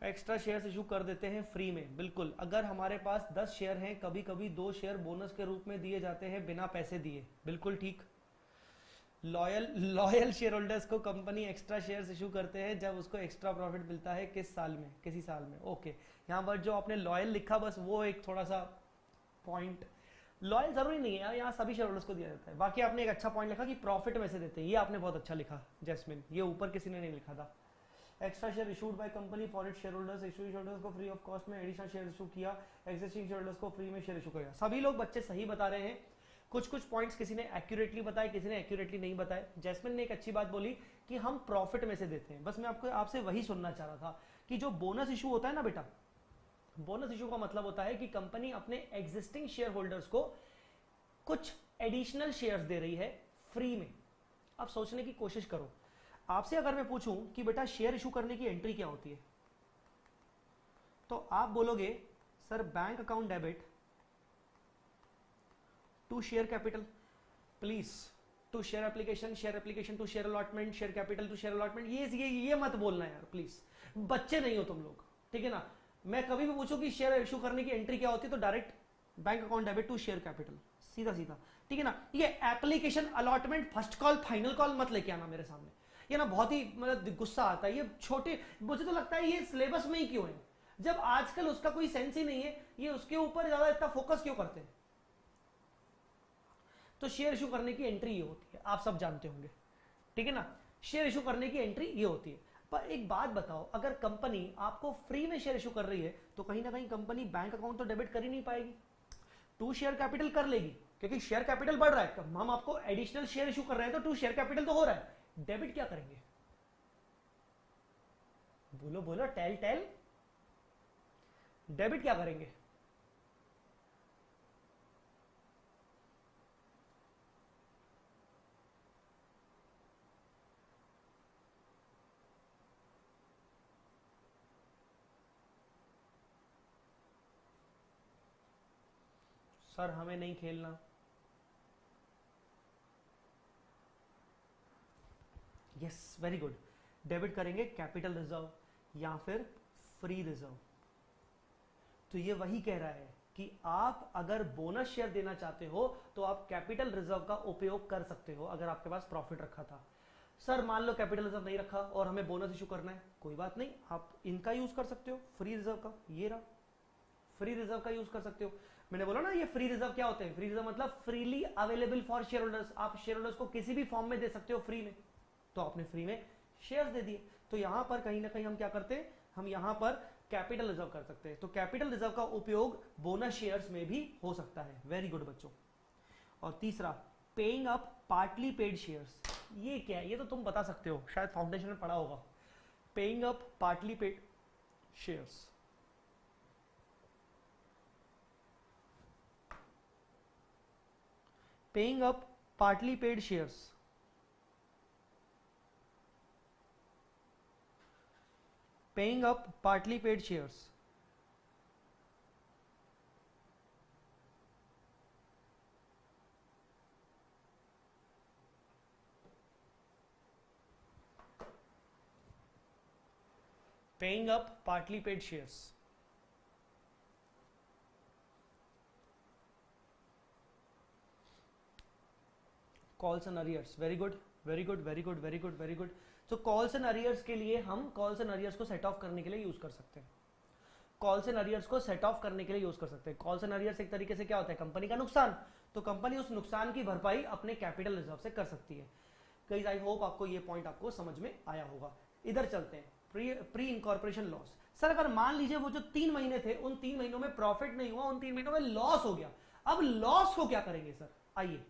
एक्स्ट्रा शेयर्स इशू कर देते हैं फ्री में, बिल्कुल। अगर हमारे पास 10 शेयर हैं, कभी कभी 2 शेयर बोनस के रूप में दिए जाते हैं बिना पैसे दिए, बिल्कुल ठीक। लॉयल शेयर होल्डर्स को कंपनी एक्स्ट्रा शेयर्स इशू करते हैं जब उसको एक्स्ट्रा प्रॉफिट मिलता है, किस साल में, किसी साल में। ओके, यहाँ पर जो आपने लॉयल लिखा बस वो एक थोड़ा सा पॉइंट, लॉयल जरूरी नहीं है, यहाँ सभी शेयर होल्डर्स को दिया जाता है। बाकी आपने एक अच्छा पॉइंट लिखा कि प्रॉफिट में से देते हैं, ये आपने बहुत अच्छा लिखा जैस्मिन, ये ऊपर किसी ने नहीं लिखा था। Extra share issued by company for its share holders, issue holders को फ्री ऑफ कॉस्ट में एडिशनल शेयर इशू किया, एग्जिस्टिंग शेयर होल्डर्स को फ्री में शेयर इशू किया। सभी लोग बच्चे सही बता रहे हैं, कुछ कुछ पॉइंट्स किसी ने एक्यूरेटली बताए, किसी ने एक्यूरेटली नहीं बताए। जैस्मिन ने एक अच्छी बात बोली कि हम प्रॉफिट में से देते हैं, बस मैं आपको आपसे वही सुनना चाह रहा था कि जो बोनस इशू होता है ना बेटा, बोनस इशू का मतलब होता है कि कंपनी अपने एग्जिस्टिंग शेयर होल्डर्स को कुछ एडिशनल शेयर्स दे रही है फ्री में। अब सोचने की कोशिश करो, आपसे अगर मैं पूछूं कि बेटा शेयर इशू करने की एंट्री क्या होती है, तो आप बोलोगे sir bank account debit to share capital, please to share application to share allotment, share capital to share allotment. ये मत बोलना यार प्लीज, बच्चे नहीं हो तुम लोग, ठीक है ना। मैं कभी भी पूछूं कि शेयर इशू करने की एंट्री क्या होती है, तो direct bank account debit to share capital, सीधा सीधा, ठीक है ना। ये application allotment first call final call मत लेके आना मेरे सामने, ये ना बहुत ही मतलब गुस्सा आता है। ये छोटे, मुझे तो लगता है ये सिलेबस में ही क्यों है, जब आजकल उसका कोई सेंस ही नहीं है, ये उसके ऊपर ज्यादा इतना फोकस क्यों करते हैं। तो शेयर इशू करने की एंट्री ये होती है, आप सब जानते होंगे, ठीक है ना। शेयर इशू करने की एंट्री ये होती है। पर एक बात बताओ, अगर कंपनी आपको फ्री में शेयर इशू कर रही है तो कहीं ना कहीं कंपनी बैंक अकाउंट तो डेबिट कर ही नहीं पाएगी, टू शेयर कैपिटल कर लेगी, क्योंकि शेयर कैपिटल बढ़ रहा है, हम आपको एडिशनल शेयर इशू कर रहे हैं तो टू शेयर कैपिटल तो हो रहा है, डेबिट क्या करेंगे, बोलो बोलो, टेल डेबिट क्या करेंगे। सर हमें नहीं खेलना। Yes, very good. डेबिट करेंगे कैपिटल रिजर्व या फिर फ्री रिजर्व। तो ये वही कह रहा है कि आप अगर बोनस शेयर देना चाहते हो तो आप कैपिटल रिजर्व का उपयोग कर सकते हो अगर आपके पास प्रॉफिट रखा था। सर मान लो कैपिटल रिजर्व नहीं रखा और हमें बोनस इशू करना है, कोई बात नहीं, आप इनका यूज कर सकते हो, फ्री रिजर्व का। ये रहा, फ्री रिजर्व का यूज कर सकते हो। मैंने बोला ना ये फ्री रिजर्व क्या होते हैं, फ्री रिजर्व मतलब freely available for share holders. आप शेयर होल्डर्स को किसी भी फॉर्म में दे सकते हो फ्री में, तो आपने फ्री में शेयर्स दे दिए। तो यहां पर कहीं ना कहीं हम क्या करते हैं, हम यहां पर कैपिटल रिजर्व कर सकते हैं। तो कैपिटल रिजर्व का उपयोग बोनस शेयर्स में भी हो सकता है। वेरी गुड बच्चों। और तीसरा, paying up partly paid shares. ये क्या है, ये तो तुम बता सकते हो, शायद फाउंडेशन में पढ़ा होगा। Paying up partly paid shares, paying up partly paid shares. Paying up partly paid shares. Paying up partly paid shares. Calls and arrears. Very good, very good, very good, very good, very good. तो calls and arrears के लिए हम calls and arrears को set of करने के लिए use कर सकते हैं। कॉल्स एंड अरियर्स को सेट ऑफ करने के लिए यूज कर सकते हैं। कॉल्स एंड अरियर्स एक तरीके से क्या होता है, कंपनी का नुकसान। तो कंपनी उस नुकसान की भरपाई अपने कैपिटल रिजर्व से कर सकती है। गाइस आई होप आपको ये पॉइंट आपको समझ में आया होगा। इधर चलते हैं, प्री इनकॉर्पोरेशन लॉस। सर अगर मान लीजिए वो जो 3 महीने थे उन 3 महीनों में प्रॉफिट नहीं हुआ, उन 3 महीनों में लॉस हो गया, अब लॉस को क्या करेंगे सर, आइए।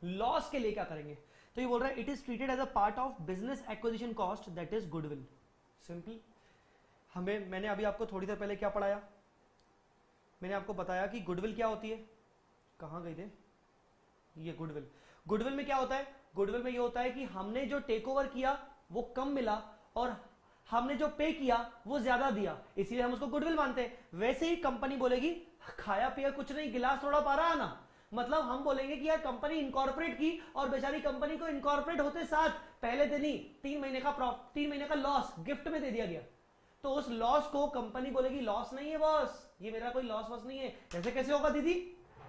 लॉस के लिए क्या करेंगे, तो ये बोल रहा है it is treated as a part of business acquisition cost that is goodwill. Simple, मैंने अभी आपको थोड़ी देर पहले क्या पढ़ाया, मैंने आपको बताया कि गुडविल क्या होती है। कहां गई थे ये गुडविल। गुडविल में क्या होता है, गुडविल में ये होता है कि हमने जो टेक ओवर किया वो कम मिला और हमने जो पे किया वो ज्यादा दिया, इसीलिए हम उसको गुडविल मानते हैं। वैसे ही कंपनी बोलेगी खाया पिया कुछ नहीं, गिलास थोड़ा पा रहा ना, मतलब हम बोलेंगे कि यार कंपनी इनकॉर्पोरेट की और बेचारी कंपनी को इनकॉर्पोरेट होते साथ पहले दिन ही 3 महीने का लॉस गिफ्ट में दे दिया गया। तो उस लॉस को कंपनी बोलेगी लॉस नहीं है बॉस, ये मेरा कोई लॉस वॉस नहीं है। ऐसे कैसे होगा दीदी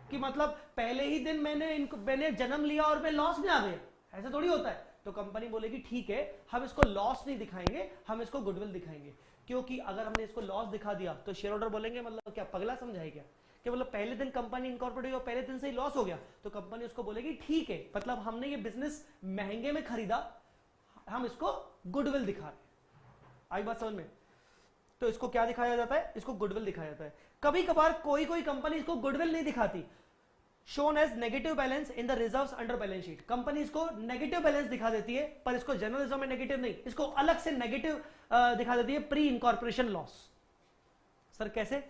कि मतलब पहले ही दिन मैंने जन्म लिया और मैं लॉस में आ गया, ऐसा थोड़ी होता है। तो कंपनी बोलेगी ठीक है, हम इसको लॉस नहीं दिखाएंगे, हम इसको गुडविल दिखाएंगे। क्योंकि अगर हमने इसको लॉस दिखा दिया तो शेयर होल्डर बोलेंगे मतलब क्या पगला समझाए क्या, कि मतलब पहले दिन कंपनी इनकॉर्पोरेट हुई और पहले दिन से ही लॉस हो गया। तो कंपनी उसको बोलेगी ठीक है, मतलब हमने ये बिजनेस महंगे में खरीदा, हम इसको गुडविल दिखा रहे हैं। आई बात समझ में। तो इसको क्या दिखाया जाता है, इसको गुडविल दिखाया जाता है। कभी कभार कोई कोई कंपनी इसको गुडविल नहीं दिखाती, shown as negative balance in the reserves under balance sheet. Company इसको नेगेटिव बैलेंस दिखा देती है, पर इसको जनरल रिजर्व में नेगेटिव नहीं, इसको अलग से नेगेटिव दिखा देती है, प्री इनकॉर्पोरेशन लॉस। सर कैसे,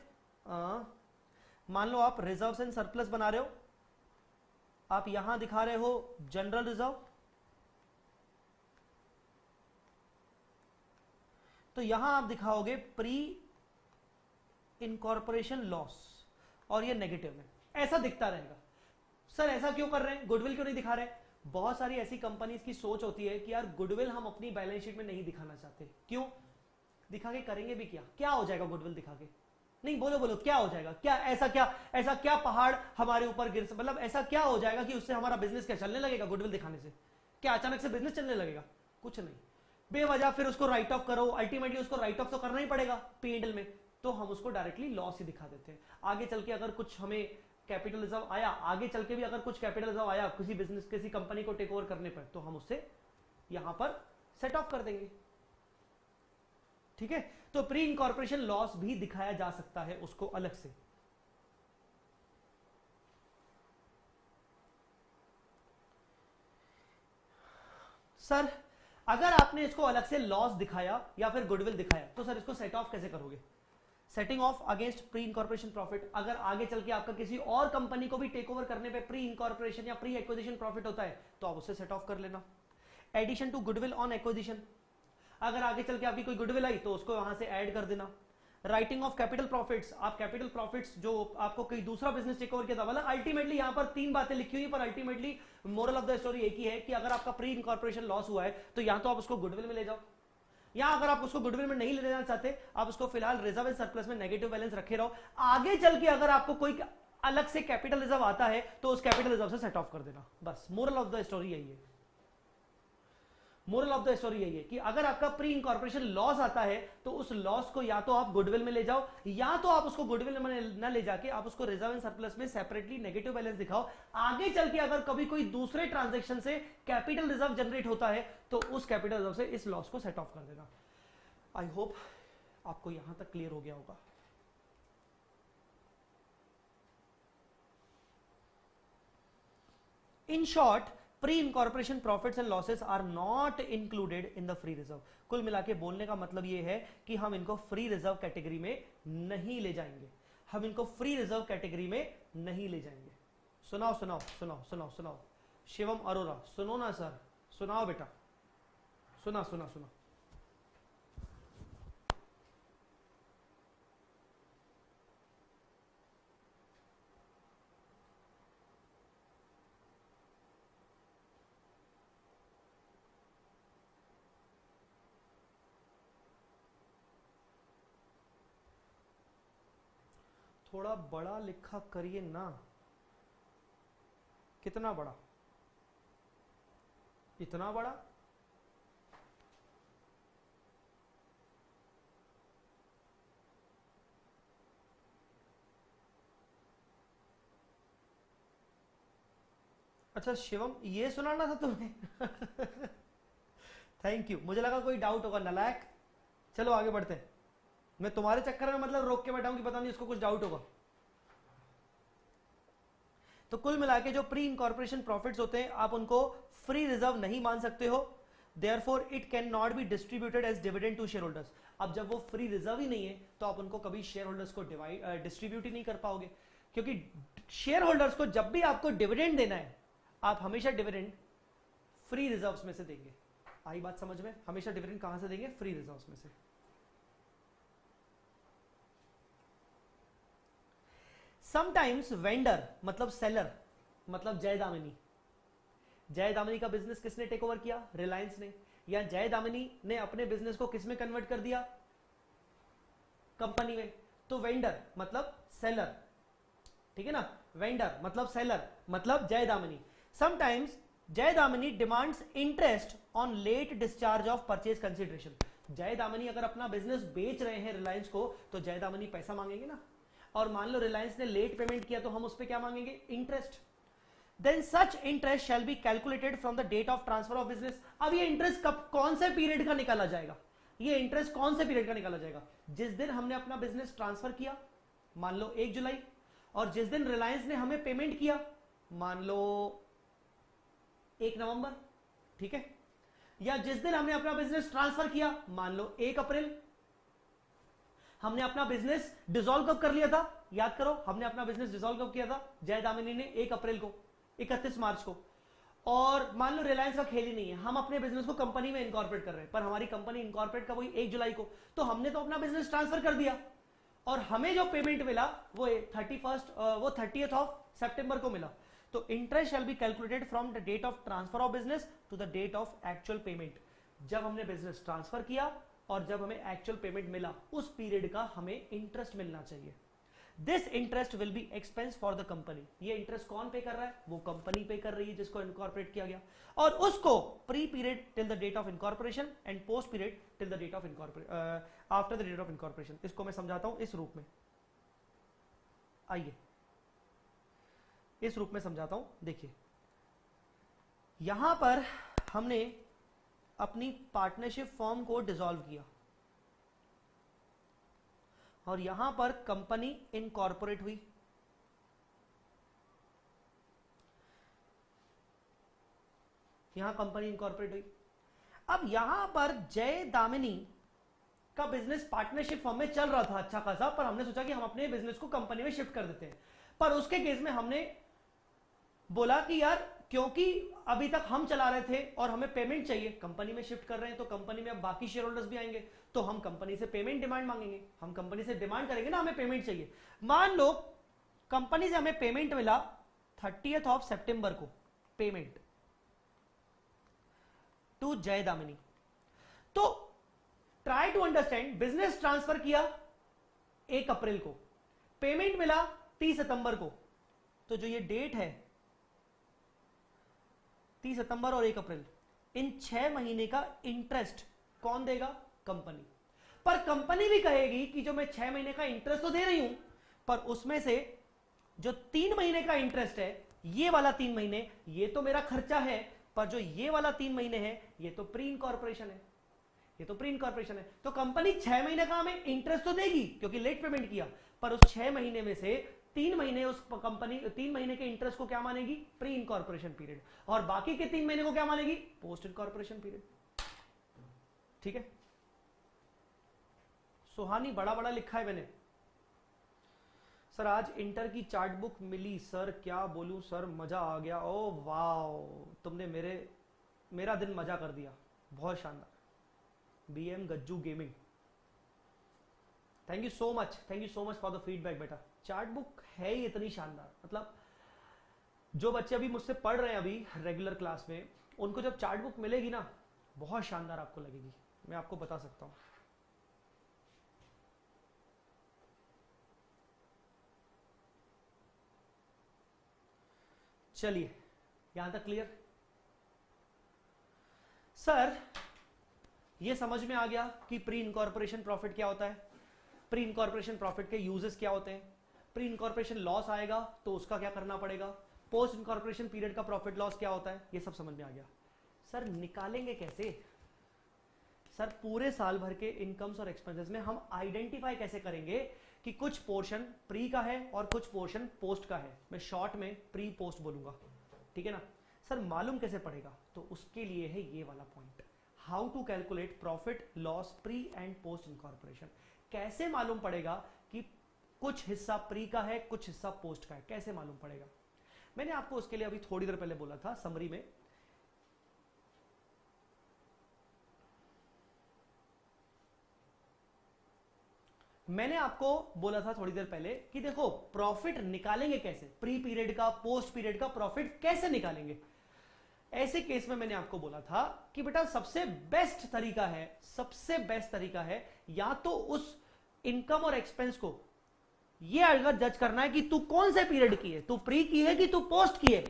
मान लो आप रिजर्व्स एंड सरप्लस बना रहे हो, आप यहां दिखा रहे हो जनरल रिजर्व, तो यहां आप दिखाओगे प्री इनकॉर्पोरेशन लॉस और ये नेगेटिव में, ऐसा दिखता रहेगा। सर ऐसा क्यों कर रहे हैं, गुडविल क्यों नहीं दिखा रहे? बहुत सारी ऐसी कंपनीज की सोच होती है कि यार गुडविल हम अपनी बैलेंस शीट में नहीं दिखाना चाहते। क्यों? दिखा के करेंगे भी क्या हो जाएगा गुडविल दिखा के? नहीं बोलो बोलो क्या हो जाएगा, क्या ऐसा क्या पहाड़ हमारे ऊपर गिर, मतलब ऐसा क्या हो जाएगा कि उससे हमारा बिजनेस क्या चलने लगेगा गुडविल दिखाने से? क्या अचानक से बिजनेस चलने लगेगा? कुछ नहीं, बेवजह फिर उसको राइट ऑफ करो, अल्टीमेटली उसको राइट ऑफ तो करना ही पड़ेगा P&L में, तो हम उसको डायरेक्टली लॉस ही दिखा देते हैं। आगे चल के अगर कुछ हमें कैपिटल रिजर्व आया, आगे चल के भी अगर कुछ कैपिटल रिजर्व आया किसी बिजनेस किसी कंपनी को टेक ओवर करने पर, तो हम उससे यहां पर सेट ऑफ कर देंगे। ठीक है, तो प्री इनकॉर्पोरेशन लॉस भी दिखाया जा सकता है उसको अलग से। सर अगर आपने इसको अलग से लॉस दिखाया या फिर गुडविल दिखाया, तो सर इसको सेट ऑफ कैसे करोगे? Setting of against pre incorporation profit. अगर आगे चल के आपका किसी और कंपनी को भी टेक ओवर करने पे प्री इनकॉर्पोरेशन या प्री एक्विजिशन प्रॉफिट होता है, तो आप उससे सेट ऑफ कर लेना। Addition to goodwill on acquisition, अगर आगे चल के आपकी कोई गुडविल आई तो उसको वहां से ऐड कर देना। राइटिंग ऑफ कैपिटल प्रॉफिट्स, आप कैपिटल प्रॉफिट्स जो आपको कोई दूसरा बिजनेस टेक ओवर किया था, मतलब अल्टीमेटली यहां पर 3 बातें लिखी हुई, पर ultimately moral of the story एक ही है कि अगर आपका प्री इनकॉर्पोरेशन लॉस हुआ है तो या तो आप उसको गुडविल में ले जाओ, या अगर आप उसको गुडविल में नहीं ले जाना चाहते आप उसको फिलहाल रिजर्व एंड सरप्लस में नेगेटिव बैलेंस रखे रहो। आगे चल के अगर आपको कोई अलग से कैपिटल रिजर्व आता है तो उस कैपिटल रिजर्व से सेट ऑफ कर देना, बस मोरल ऑफ द स्टोरी यही है। मोरल ऑफ द स्टोरी यही है कि अगर आपका प्री इनकॉर्पोरेशन लॉस आता है तो उस लॉस को या तो आप गुडविल में ले जाओ, या तो आप उसको गुडविल में न ले जाके आप उसको रिजर्व एंड सरप्लस में सेपरेटली नेगेटिव बैलेंस दिखाओ। आगे चल के अगर कभी कोई दूसरे ट्रांजैक्शन से कैपिटल रिजर्व जनरेट होता है तो उस कैपिटल रिजर्व से इस लॉस को सेट ऑफ कर देना। आई होप आपको यहां तक क्लियर हो गया होगा। In short, pre incorporation profits and losses are not included in the free reserve. कुल मिला के बोलने का मतलब यह है कि हम इनको फ्री रिजर्व कैटेगरी में नहीं ले जाएंगे, हम इनको फ्री रिजर्व कैटेगरी में नहीं ले जाएंगे। सुनाओ सुनाओ सुनाओ सुनाओ सुनाओ, शिवम अरोरा सुनो ना सर, सुनाओ बेटा, सुना सुना सुना। थोड़ा बड़ा लिखा करिए ना, कितना बड़ा, इतना बड़ा? अच्छा शिवम ये सुनाना था तुम्हें? थैंक यू, मुझे लगा कोई डाउट होगा, नालायक। चलो आगे बढ़ते हैं, मैं तुम्हारे चक्कर में मतलब रोक के बैठा हूं कि पता नहीं इसको कुछ डाउट होगा। तो कुल मिला के जो प्री इनकॉर्पोरेशन प्रॉफिट्स होते हैं आप उनको फ्री रिजर्व नहीं मान सकते हो, therefore it can not be distributed as dividend to share holders. अब जब वो फ्री रिजर्व ही नहीं है तो आप उनको कभी शेयर होल्डर्स को डिस्ट्रीब्यूट ही नहीं कर पाओगे, क्योंकि शेयर होल्डर्स को जब भी आपको डिविडेंड देना है आप हमेशा डिविडेंड फ्री रिजर्व्स में से देंगे। आई बात समझ में? हमेशा डिविडेंड कहां से देंगे? फ्री रिजर्व्स में से। समटाइम्स वेंडर मतलब सेलर मतलब जय दामिनी, जय दामिनी का बिजनेस किसने टेक ओवर किया? रिलायंस ने। या जय दामिनी ने अपने बिजनेस को किस में कन्वर्ट कर दिया? कंपनी में। तो वेंडर मतलब सेलर, ठीक है ना, वेंडर मतलब सेलर मतलब जय Damini. Sometimes Jai Damini demands interest on late discharge of purchase consideration. Jai Damini अगर अपना बिजनेस बेच रहे हैं रिलायंस को तो जय दामिनी पैसा मांगेंगे ना, और मान लो रिलायंस ने लेट पेमेंट किया तो हम उस पर क्या मांगेंगे? Interest. Then such interest shall be calculated from the date of transfer of business. अब ये इंटरेस्ट कब, कौन से पीरियड का निकाला जाएगा? ये इंटरेस्ट कौन से पीरियड का निकाला जाएगा? जिस दिन हमने अपना बिजनेस ट्रांसफर किया, मान लो 1 जुलाई, और जिस दिन रिलायंस ने हमें पेमेंट किया, मान लो 1 नवंबर, ठीक है? या जिस दिन हमने अपना बिजनेस ट्रांसफर किया, मान लो 1 अप्रैल। हमने अपना बिजनेस डिसॉल्व कब कर लिया था? याद करो, हमने अपना बिजनेस डिसॉल्व कब किया था? जय दामिनी ने 1 अप्रैल को, 31 मार्च को। और मान लो रिलायंस का खेल ही नहीं है, हम अपने बिजनेस को कंपनी में इनकॉर्पोरेट कर रहे हैं, पर हमारी कंपनी इनकॉर्पोरेट कब हुई? 1 जुलाई को। तो हमने तो अपना बिजनेस ट्रांसफर कर दिया और हमें जो पेमेंट मिला वो 30th ऑफ सितंबर को मिला। तो interest shall be calculated from the date of transfer of business to the date of actual payment. जब हमने बिजनेस ट्रांसफर किया और जब हमें एक्चुअल पेमेंट मिला उस पीरियड का हमें इंटरेस्ट मिलना चाहिए। This interest will be expense for the company. ये इंटरेस्ट कौन पे कर रहा है? वो कंपनी पे कर रही है जिसको इनकॉर्पोरेट किया गया, और उसको pre period till the date of incorporation and post period till the date of after the date of incorporation. इसको मैं समझाता हूं इस रूप में, आइए इस रूप में समझाता हूं। देखिए यहां पर हमने अपनी पार्टनरशिप फॉर्म को डिसॉल्व किया और यहां पर कंपनी इनकॉर्पोरेट हुई। यहां कंपनी इनकॉर्पोरेट हुई। अब यहां पर जय दामिनी का बिजनेस पार्टनरशिप फॉर्म में चल रहा था अच्छा खासा, पर हमने सोचा कि हम अपने बिजनेस को कंपनी में शिफ्ट कर देते हैं। पर उसके केस में हमने बोला कि यार क्योंकि अभी तक हम चला रहे थे और हमें पेमेंट चाहिए, कंपनी में शिफ्ट कर रहे हैं तो कंपनी में अब बाकी शेयर होल्डर्स भी आएंगे, तो हम कंपनी से पेमेंट डिमांड मांगेंगे, हम कंपनी से डिमांड करेंगे ना हमें पेमेंट चाहिए। मान लो कंपनी से हमें पेमेंट मिला 30th ऑफ सितंबर को, पेमेंट टू जय दामिनी। तो try to understand, business transfer किया 1 अप्रैल को, पेमेंट मिला 30 सितंबर को, तो जो ये डेट है 30 सितंबर और 1 अप्रैल, इन 6 महीने का इंटरेस्ट कौन देगा? कंपनी। पर कंपनी भी कहेगी कि जो मैं 6 महीने का इंटरेस्ट तो दे रही हूं, पर उसमें से जो 3 महीने का इंटरेस्ट है, ये वाला 3 महीने ये तो मेरा खर्चा है, पर जो ये वाला 3 महीने है ये तो प्री इनकॉर्पोरेशन है, ये तो प्री इनकॉर्पोरेशन है। तो कंपनी 6 महीने का हमें इंटरेस्ट तो देगी क्योंकि लेट पेमेंट किया, पर उस 6 महीने में से 3 महीने उस कंपनी 3 महीने के इंटरेस्ट को क्या मानेगी? प्री इनकॉर्पोरेशन पीरियड, और बाकी के 3 महीने को क्या मानेगी? Post incorporation period. ठीक है, सुहानी बड़ा बड़ा लिखा है मैंने। सर आज इंटर की चार्ट बुक मिली सर, क्या बोलूं सर, मजा आ गया। ओ वाह, तुमने मेरा दिन मजा कर दिया, बहुत शानदार। BM Gajju gaming, thank you so much for the feedback बेटा। चार्ट बुक है ही इतनी शानदार, मतलब जो बच्चे अभी मुझसे पढ़ रहे हैं अभी रेगुलर क्लास में, उनको जब चार्ट बुक मिलेगी ना, बहुत शानदार आपको लगेगी, मैं आपको बता सकता हूं। चलिए, यहां तक क्लियर? सर ये समझ में आ गया कि प्री इनकॉर्पोरेशन प्रॉफिट क्या होता है, प्री इनकॉर्पोरेशन प्रॉफिट के यूजेस क्या होते हैं, प्री इनकॉर्पोरेशन लॉस आएगा तो उसका क्या करना पड़ेगा, पोस्ट इनकॉर्पोरेशन पीरियड का प्रॉफिट लॉस क्या होता है, ये सब समझ में आ गया। सर निकालेंगे कैसे? सर पूरे साल भर के इनकम्स और एक्सपेंसेस में हम आइडेंटिफाई कैसे करेंगे कि कुछ पोर्शन प्री का है और कुछ पोर्शन पोस्ट का है? मैं शॉर्ट में प्री पोस्ट बोलूंगा, ठीक है ना। सर मालूम कैसे पड़ेगा? तो उसके लिए है ये वाला point, how to calculate profit loss pre and post incorporation. कैसे मालूम पड़ेगा कि कुछ हिस्सा प्री का है कुछ हिस्सा पोस्ट का है, कैसे मालूम पड़ेगा? मैंने आपको उसके लिए अभी थोड़ी देर पहले बोला था समरी में, मैंने आपको बोला था थोड़ी देर पहले कि देखो प्रॉफिट निकालेंगे कैसे, प्री पीरियड का पोस्ट पीरियड का प्रॉफिट कैसे निकालेंगे। ऐसे केस में मैंने आपको बोला था कि बेटा सबसे बेस्ट तरीका है या तो उस इनकम और एक्सपेंस को ये अगर जज करना है कि तू कौन से पीरियड की है, तू प्री की है कि तू पोस्ट की है,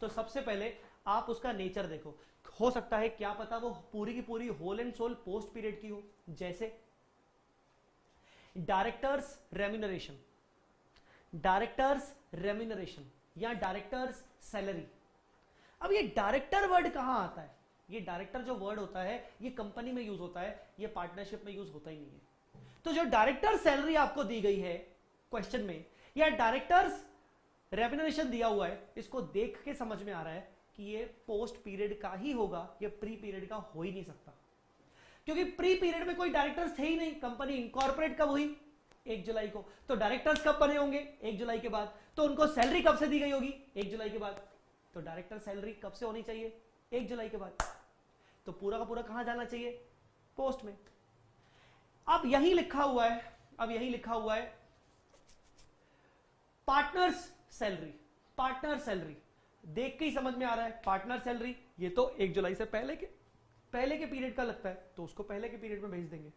तो सबसे पहले आप उसका नेचर देखो। हो सकता है क्या पता वो पूरी की पूरी whole and sole post period की हो, जैसे डायरेक्टर्स रेम्यूनरेशन या डायरेक्टर्स सैलरी। अब ये डायरेक्टर वर्ड कहां आता है? ये डायरेक्टर जो वर्ड होता है ये कंपनी में यूज होता है, ये पार्टनरशिप में यूज होता ही नहीं है। तो जो डायरेक्टर सैलरी आपको दी गई है क्वेश्चन में, या डायरेक्टर्स रेम्यूनरेशन दिया हुआ है, इसको देख के समझ में आ रहा है कि ये पोस्ट पीरियड का ही होगा, ये प्री पीरियड का हो ही नहीं सकता, क्योंकि प्री पीरियड में कोई डायरेक्टर्स थे ही नहीं। कंपनी इनकॉर्पोरेट कब हुई? 1 जुलाई को। तो डायरेक्टर्स कब बने होंगे? 1 जुलाई के बाद। तो उनको सैलरी कब से दी गई होगी? 1 जुलाई के बाद। तो डायरेक्टर सैलरी कब से होनी चाहिए? 1 जुलाई के बाद। तो पूरा का पूरा कहां जाना चाहिए? पोस्ट में। अब यही लिखा हुआ है पार्टनर्स सैलरी देख के ही समझ में आ रहा है पार्टनर सैलरी ये तो 1 जुलाई से पहले के पीरियड का लगता है, तो उसको पहले के पीरियड में भेज देंगे।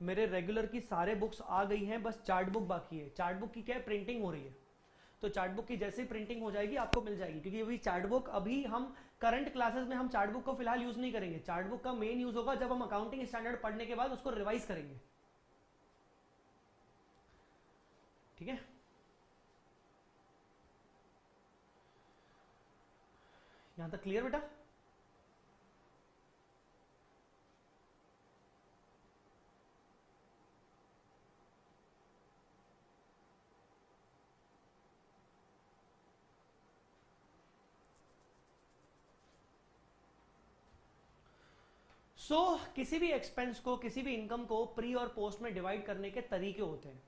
मेरे रेगुलर की सारे बुक्स आ गई हैं, बस चार्ट बुक बाकी है। चार्ट बुक की क्या है, प्रिंटिंग हो रही है, तो चार्ट बुक की जैसे ही प्रिंटिंग हो जाएगी आपको मिल जाएगी, क्योंकि अभी चार्ट बुक अभी हम करंट क्लासेस में हम चार्ट बुक को फिलहाल यूज नहीं करेंगे। चार्ट बुक का मेन यूज होगा जब हम अकाउंटिंग स्टैंडर्ड पढ़ने के बाद उसको रिवाइज करेंगे, ठीक है। यहां तक क्लियर बेटा? किसी भी एक्सपेंस को, किसी भी इनकम को प्री और पोस्ट में डिवाइड करने के तरीके होते हैं।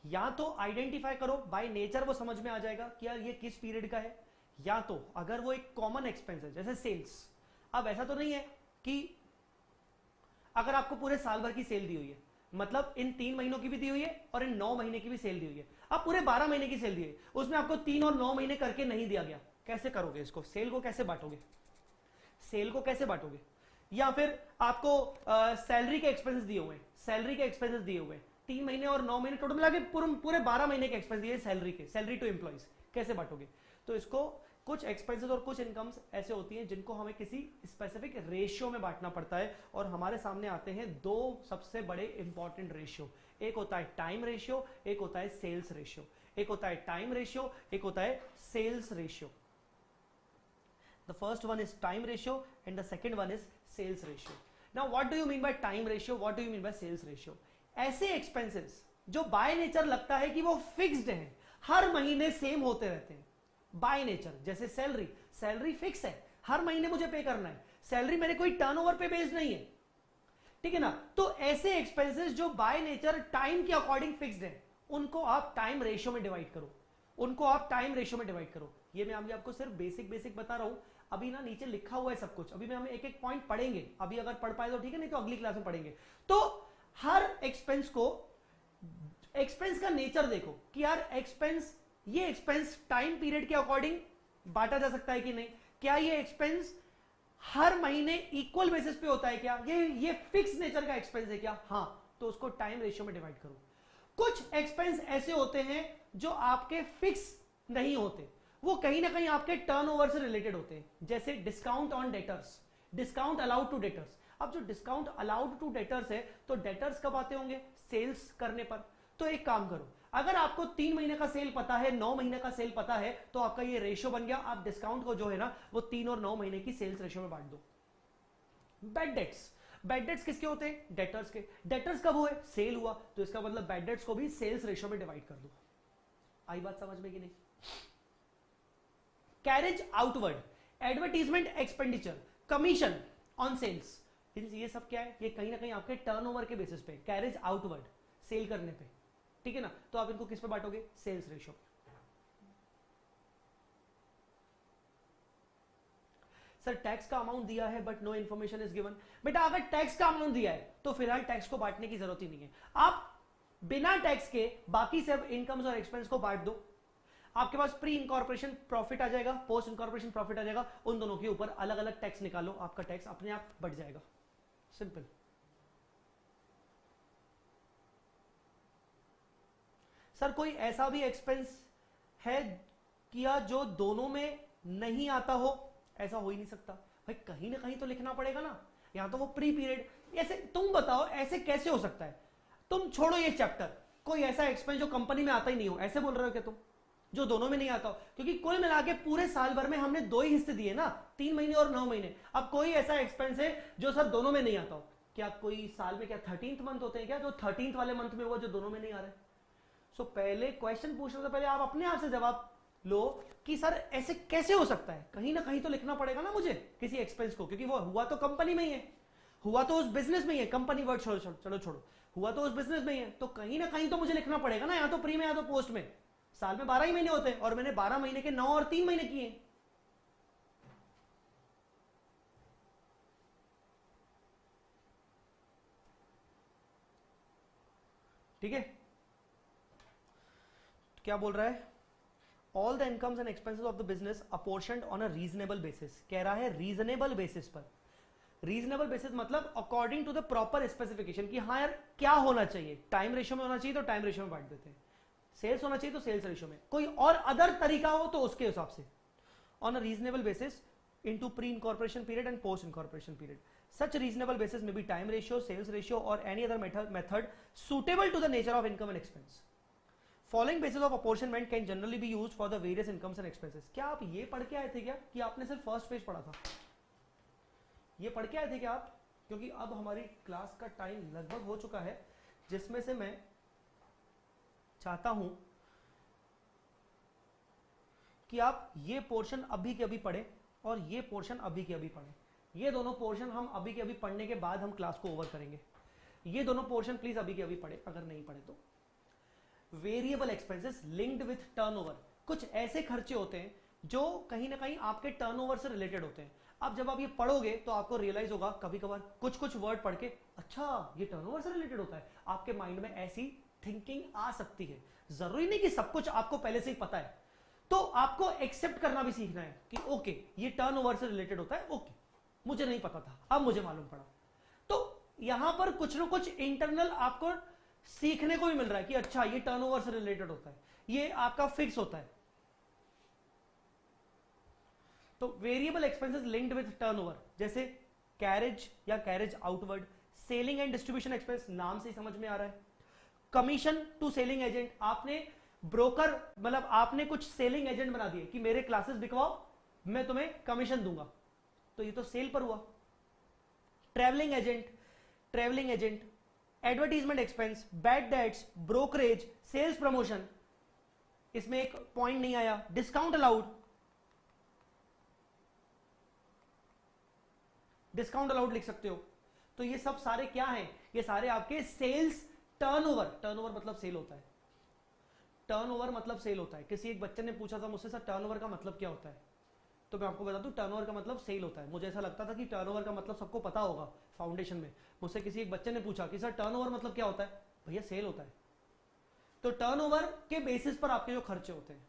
या तो आइडेंटिफाई करो, बाय नेचर वो समझ में आ जाएगा कि यार ये किस पीरियड का है, या तो अगर वो एक कॉमन एक्सपेंस है जैसे सेल्स। अब ऐसा तो नहीं है कि अगर आपको पूरे साल भर की सेल दी हुई है, मतलब इन 3 महीनों की भी दी हुई है और इन 9 महीने की भी सेल दी हुई है, अब पूरे 12 महीने की सेल दी है, उसमें आपको 3 और 9 महीने करके नहीं दिया गया, कैसे करोगे इसको? सेल को कैसे बांटोगे? सेल को कैसे बांटोगे? या फिर आपको सैलरी के एक्सपेंसेस दिए हुए हैं, सैलरी के एक्सपेंसेस दिए हुए हैं 3 महीने और 9 महीने, टोटल मिला के पूरे 12 महीने के एक्सपेंस दिए सैलरी के, सैलरी टू एम्प्लॉइज, कैसे बांटोगे? तो इसको कुछ एक्सपेंसेस और कुछ इनकम्स ऐसे होती हैं जिनको हमें किसी स्पेसिफिक रेशियो में बांटना पड़ता है, और हमारे सामने आते हैं दो सबसे बड़े इंपॉर्टेंट रेशियो, एक होता है टाइम रेशियो, एक होता है सेल्स रेशियो। एक होता है टाइम रेशियो, एक होता है sales ratio. The first one is time ratio and the second one is sales ratio. Now what do you mean by time ratio? What do you mean by sales ratio? ऐसे expenses जो by nature लगता है कि वो fixed हैं, हर महीने same होते रहते हैं बाय नेचर, जैसे सैलरी, सैलरी फिक्स है, हर महीने मुझे पे करना है, सैलरी मेरे कोई टर्नओवर पे बेस्ड नहीं है, ठीक है ना? तो ऐसे एक्सपेंसेस जो बाय नेचर टाइम के अकॉर्डिंग फिक्स्ड है, उनको आप टाइम रेशियो में डिवाइड करो, उनको आप टाइम रेशियो में डिवाइड करो। ये मैं अभी आपको सिर्फ बेसिक बता रहा हूं, अभी ना नीचे लिखा हुआ है सब कुछ, अभी मैं हमें एक एक पॉइंट पढ़ेंगे, अभी अगर पढ़ पाए तो ठीक है, नहीं तो अगली क्लास में पढ़ेंगे। तो हर एक्सपेंस को, एक्सपेंस का नेचर देखो कि यार एक्सपेंस, ये एक्सपेंस टाइम पीरियड के अकॉर्डिंग बांटा जा सकता है कि नहीं, क्या ये एक्सपेंस हर महीने इक्वल बेसिस पे होता है क्या, ये फिक्स नेचर का एक्सपेंस है क्या, हाँ, तो उसको टाइम रेशियो में डिवाइड करो। कुछ एक्सपेंस ऐसे होते हैं जो आपके फिक्स नहीं होते, वो कहीं ना कहीं आपके टर्नओवर से रिलेटेड होते हैं, जैसे discount on debtors, discount allowed to debtors. अब जो डिस्काउंट अलाउड टू डेटर्स है, तो डेटर्स कब आते होंगे? सेल्स करने पर। तो एक काम करो, अगर आपको 3 महीने का सेल पता है, 9 महीने का सेल पता है, तो आपका ये रेशियो बन गया, आप डिस्काउंट को जो है ना वो 3 और 9 महीने की सेल्स रेशियो में बांट दो। बैड डेट्स, बैड डेट्स किसके होते हैं? डेटर्स के। डेटर्स कब हुए? सेल हुआ, तो इसका मतलब बैड डेट्स को भी सेल्स रेशियो में डिवाइड कर दो। आई बात समझ में कि नहीं? Carriage outward, advertisement expenditure, commission on sales, ये सब क्या है? ये कहीं ना कहीं आपके टर्नओवर के बेसिस पे, कैरेज आउटवर्ड, सेल करने पे, ठीक है ना? तो आप इनको किस पे बांटोगे? Sales ratio. सर टैक्स का अमाउंट दिया है but no information is given. बेटा अगर टैक्स का अमाउंट दिया है तो फिलहाल टैक्स को बांटने की जरूरत ही नहीं है, आप बिना टैक्स के बाकी सब इनकम्स और एक्सपेंस को बांट दो, आपके पास प्री इनकॉर्पोरेशन प्रॉफिट आ जाएगा, पोस्ट इनकॉर्पोरेशन प्रॉफिट आ जाएगा, उन दोनों के ऊपर अलग अलग टैक्स निकालो, आपका टैक्स अपने आप बढ़ जाएगा। सिंपल। सर कोई ऐसा भी एक्सपेंस है किया जो दोनों में नहीं आता हो? ऐसा हो ही नहीं सकता भाई, कहीं ना कहीं तो लिखना पड़ेगा ना, यहां तो वो प्री पीरियड, ऐसे तुम बताओ ऐसे कैसे हो सकता है? तुम छोड़ो ये चैप्टर, कोई ऐसा एक्सपेंस जो कंपनी में आता ही नहीं हो, ऐसे बोल रहे हो क्या तुम, जो दोनों में नहीं आता हो? क्योंकि कुल मिला के पूरे साल भर में हमने 2 ही हिस्से दिए ना, 3 महीने और 9 महीने। अब कोई ऐसा एक्सपेंस है जो सर दोनों में नहीं आता हो? क्या कोई साल में क्या 13th मंथ होते हैं क्या जो 13th वाले मंथ में हुआ जो दोनों में नहीं आ रहे? सो पहले क्वेश्चन पूछने से पहले आप अपने आप से जवाब लो कि सर ऐसे कैसे हो सकता है, कहीं ना कहीं तो लिखना पड़ेगा ना मुझे किसी एक्सपेंस को, क्योंकि वो हुआ तो कंपनी में ही है, हुआ तो उस बिजनेस में ही है, कंपनी वर्ड छोड़ो, हुआ तो उस बिजनेस में ही है, तो कहीं ना कहीं तो मुझे लिखना पड़ेगा ना, या तो प्री में या तो पोस्ट में। साल में 12 ही महीने होते हैं और मैंने 12 महीने के 9 और 3 महीने किए। ठीक है, क्या बोल रहा है? All the incomes and expenses of the business apportioned on a reasonable basis, कह रहा है रीजनेबल बेसिस पर। रीजनेबल बेसिस मतलब according to the proper specification, कि हाँ यार क्या होना चाहिए, टाइम रेशियो में होना चाहिए तो टाइम रेशियो में बांट देते हैं, सेल्स होना चाहिए तो सेल्स रेशियो में, कोई और अदर तरीका हो तो उसके हिसाब से, on a reasonable basis into pre-incorporation period and post-incorporation period. Such reasonable basis may be time ratio, sales ratio, or any other method suitable to the nature of income and expense. Following basis of apportionment can generally be used for the various incomes and expenses. क्या आप ये पढ़ के आए थे क्या कि आपने सिर्फ फर्स्ट पेज पढ़ा था? ये पढ़ के आए थे क्या आप? क्योंकि अब हमारी क्लास का टाइम लगभग हो चुका है, जिसमें से मैं चाहता हूं कि आप ये पोर्शन अभी के अभी पढ़े और ये पोर्शन अभी के अभी पढ़ें। ये दोनों पोर्शन हम अभी के अभी पढ़ने के बाद हम क्लास को ओवर करेंगे। ये दोनों पोर्शन प्लीज अभी के अभी पढ़े, अगर नहीं पढ़े तो। Variable expenses linked with turnover, कुछ ऐसे खर्चे होते हैं जो कहीं ना कहीं आपके टर्नओवर से रिलेटेड होते हैं। अब जब आप ये पढ़ोगे तो आपको रियलाइज होगा कभी कभार कुछ कुछ वर्ड पढ़ के, अच्छा ये टर्नओवर से रिलेटेड होता है, आपके माइंड में ऐसी थिंकिंग आ सकती है। जरूरी नहीं कि सब कुछ आपको पहले से ही पता है, तो आपको एक्सेप्ट करना भी सीखना है कि ओके ये टर्नओवर से रिलेटेड होता है, ओके मुझे नहीं पता था, अब मुझे मालूम पड़ा। तो यहां पर कुछ ना कुछ इंटरनल आपको सीखने को भी मिल रहा है कि अच्छा ये टर्नओवर से रिलेटेड होता है, ये आपका फिक्स होता है। तो variable expenses linked with turnover, जैसे कैरेज या carriage outward, selling and distribution expense, नाम से ही समझ में आ रहा है। कमीशन टू सेलिंग एजेंट, आपने ब्रोकर मतलब आपने कुछ सेलिंग एजेंट बना दिए कि मेरे क्लासेस बिकवाओ मैं तुम्हें कमीशन दूंगा, तो ये तो सेल पर हुआ। Travelling agent, advertisement expense, bad debts, brokerage, sales promotion, इसमें एक पॉइंट नहीं आया, डिस्काउंट अलाउड, लिख सकते हो। तो ये सब सारे क्या हैं, ये सारे आपके सेल्स टर्नओवर मतलब सेल होता है, टर्नओवर मतलब सेल होता है। किसी एक बच्चे ने पूछा था मुझसे, सर टर्नओवर का मतलब क्या होता है, तो मैं आपको बता दूं टर्नओवर का मतलब सेल होता है। मुझे ऐसा लगता था कि टर्नओवर का मतलब सबको पता होगा फाउंडेशन में। मुझसे किसी एक बच्चे ने पूछा कि सर टर्नओवर मतलब क्या होता है, भैया सेल होता है। तो टर्नओवर के बेसिस पर आपके जो खर्चे होते हैं।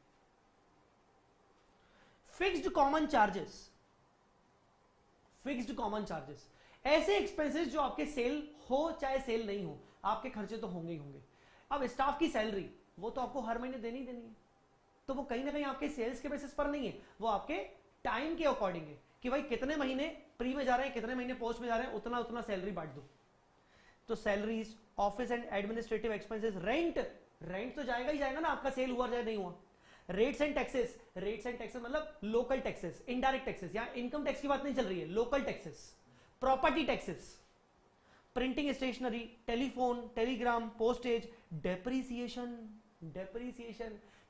फिक्स्ड कॉमन चार्जेस, ऐसे एक्सपेंसेस जो आपके सेल हो चाहे सेल नहीं हो, आपके खर्चे तो होंगे ही होंगे। अब स्टाफ की सैलरी वो तो आपको हर महीने देनी ही देनी है, तो वो कहीं ना कहीं आपके सेल्स के बेसिस पर नहीं है, वो आपके टाइम के अकॉर्डिंग है कि भाई कितने महीने प्री में जा रहे हैं, कितने महीने पोस्ट में जा रहे हैं, उतना उतना सैलरी बांट दो। तो salaries, office and administrative expenses, rent तो जाएगा ही जाएगा ना, आपका सेल हुआ चाहे नहीं हुआ। रेट्स एंड टैक्सेस मतलब लोकल टैक्सेस, इनडायरेक्ट टैक्सेस, यहां इनकम टैक्स की बात नहीं चल रही है, local taxes, property taxes, printing stationery, telephone, telegram, postage, depreciation,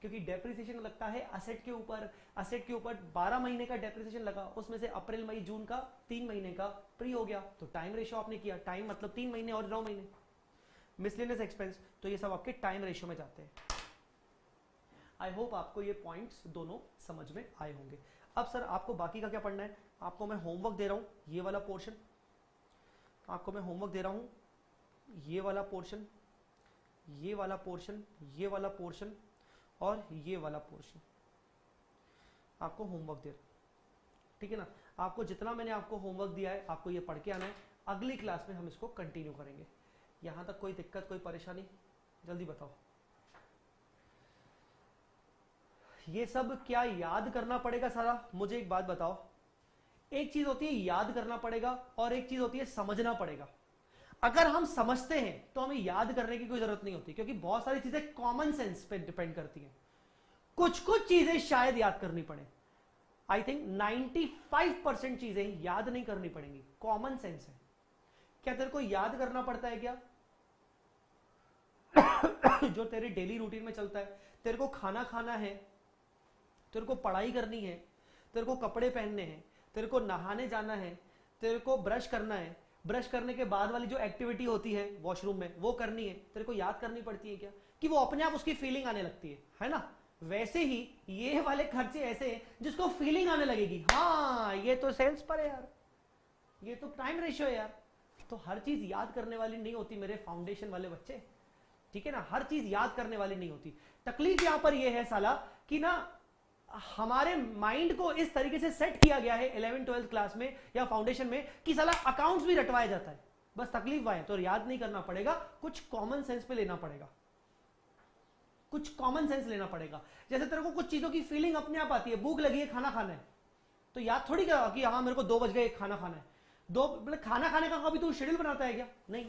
क्योंकि डेप्रीसिएशन लगता है असेट के ऊपर 12 महीने का डेप्रीसिएशन लगा, उसमें से अप्रैल मई जून का 3 महीने का प्री हो गया, तो टाइम रेशियो आपने किया, टाइम मतलब 3 महीने और 9 महीने। मिसलेनियस एक्सपेंस, तो ये सब आपके टाइम रेशियो में जाते हैं। आई होप आपको ये पॉइंट्स दोनों समझ में आए होंगे। अब सर आपको बाकी का क्या पढ़ना है, आपको मैं होमवर्क दे रहा हूं, ये वाला पोर्शन आपको मैं होमवर्क दे रहा हूं, ये वाला पोर्शन, ये वाला पोर्शन, ये वाला पोर्शन और ये वाला पोर्शन आपको होमवर्क दे रहा हूं, ठीक है ना। आपको जितना मैंने आपको होमवर्क दिया है आपको ये पढ़ के आना है, अगली क्लास में हम इसको कंटिन्यू करेंगे। यहां तक कोई दिक्कत, कोई परेशानी, जल्दी बताओ। ये सब क्या याद करना पड़ेगा सारा, मुझे एक बात बताओ। एक चीज होती है याद करना पड़ेगा और एक चीज होती है समझना पड़ेगा। अगर हम समझते हैं तो हमें याद करने की कोई जरूरत नहीं होती, क्योंकि बहुत सारी चीजें कॉमन सेंस पे डिपेंड करती हैं। कुछ चीजें शायद याद करनी पड़े, आई थिंक 95% चीजें याद नहीं करनी पड़ेंगी, कॉमन सेंस है। क्या तेरे को याद करना पड़ता है क्या जो तेरे डेली रूटीन में चलता है? तेरे को खाना खाना है, तेरे को पढ़ाई करनी है, तेरे को कपड़े पहनने हैं, तेरे को नहाने जाना है, तेरे को ब्रश करना है, ब्रश करने के बाद वाली जो एक्टिविटी होती है वॉशरूम में वो करनी है, तेरे को याद करनी पड़ती है क्या कि वो अपने आप उसकी फीलिंग आने लगती है ना? वैसे ही ये वाले खर्चे ऐसे हैं जिसको फीलिंग आने लगेगी, हाँ ये तो सेल्स पर है यार, ये तो टाइम रेशियो है यार। तो हर चीज याद करने वाली नहीं होती मेरे फाउंडेशन वाले बच्चे, ठीक है ना, हर चीज याद करने वाली नहीं होती। तकलीफ यहां पर यह है साला कि ना हमारे माइंड को इस तरीके से सेट किया गया है 11th-12th क्लास में या फाउंडेशन में कि साला अकाउंट्स भी रटवाया जाता है। बस तकलीफ वह है, तो याद नहीं करना पड़ेगा, कुछ कॉमन सेंस पे लेना पड़ेगा, कुछ कॉमन सेंस लेना पड़ेगा। जैसे तेरे को कुछ चीजों की फीलिंग अपने आप आती है, भूख लगी है खाना खाना है, तो याद थोड़ी क्या कि हाँ मेरे को 2 बज गए खाना खाना है, मतलब खाना खाने का कभी तू शेड्यूल बनाता है क्या? नहीं।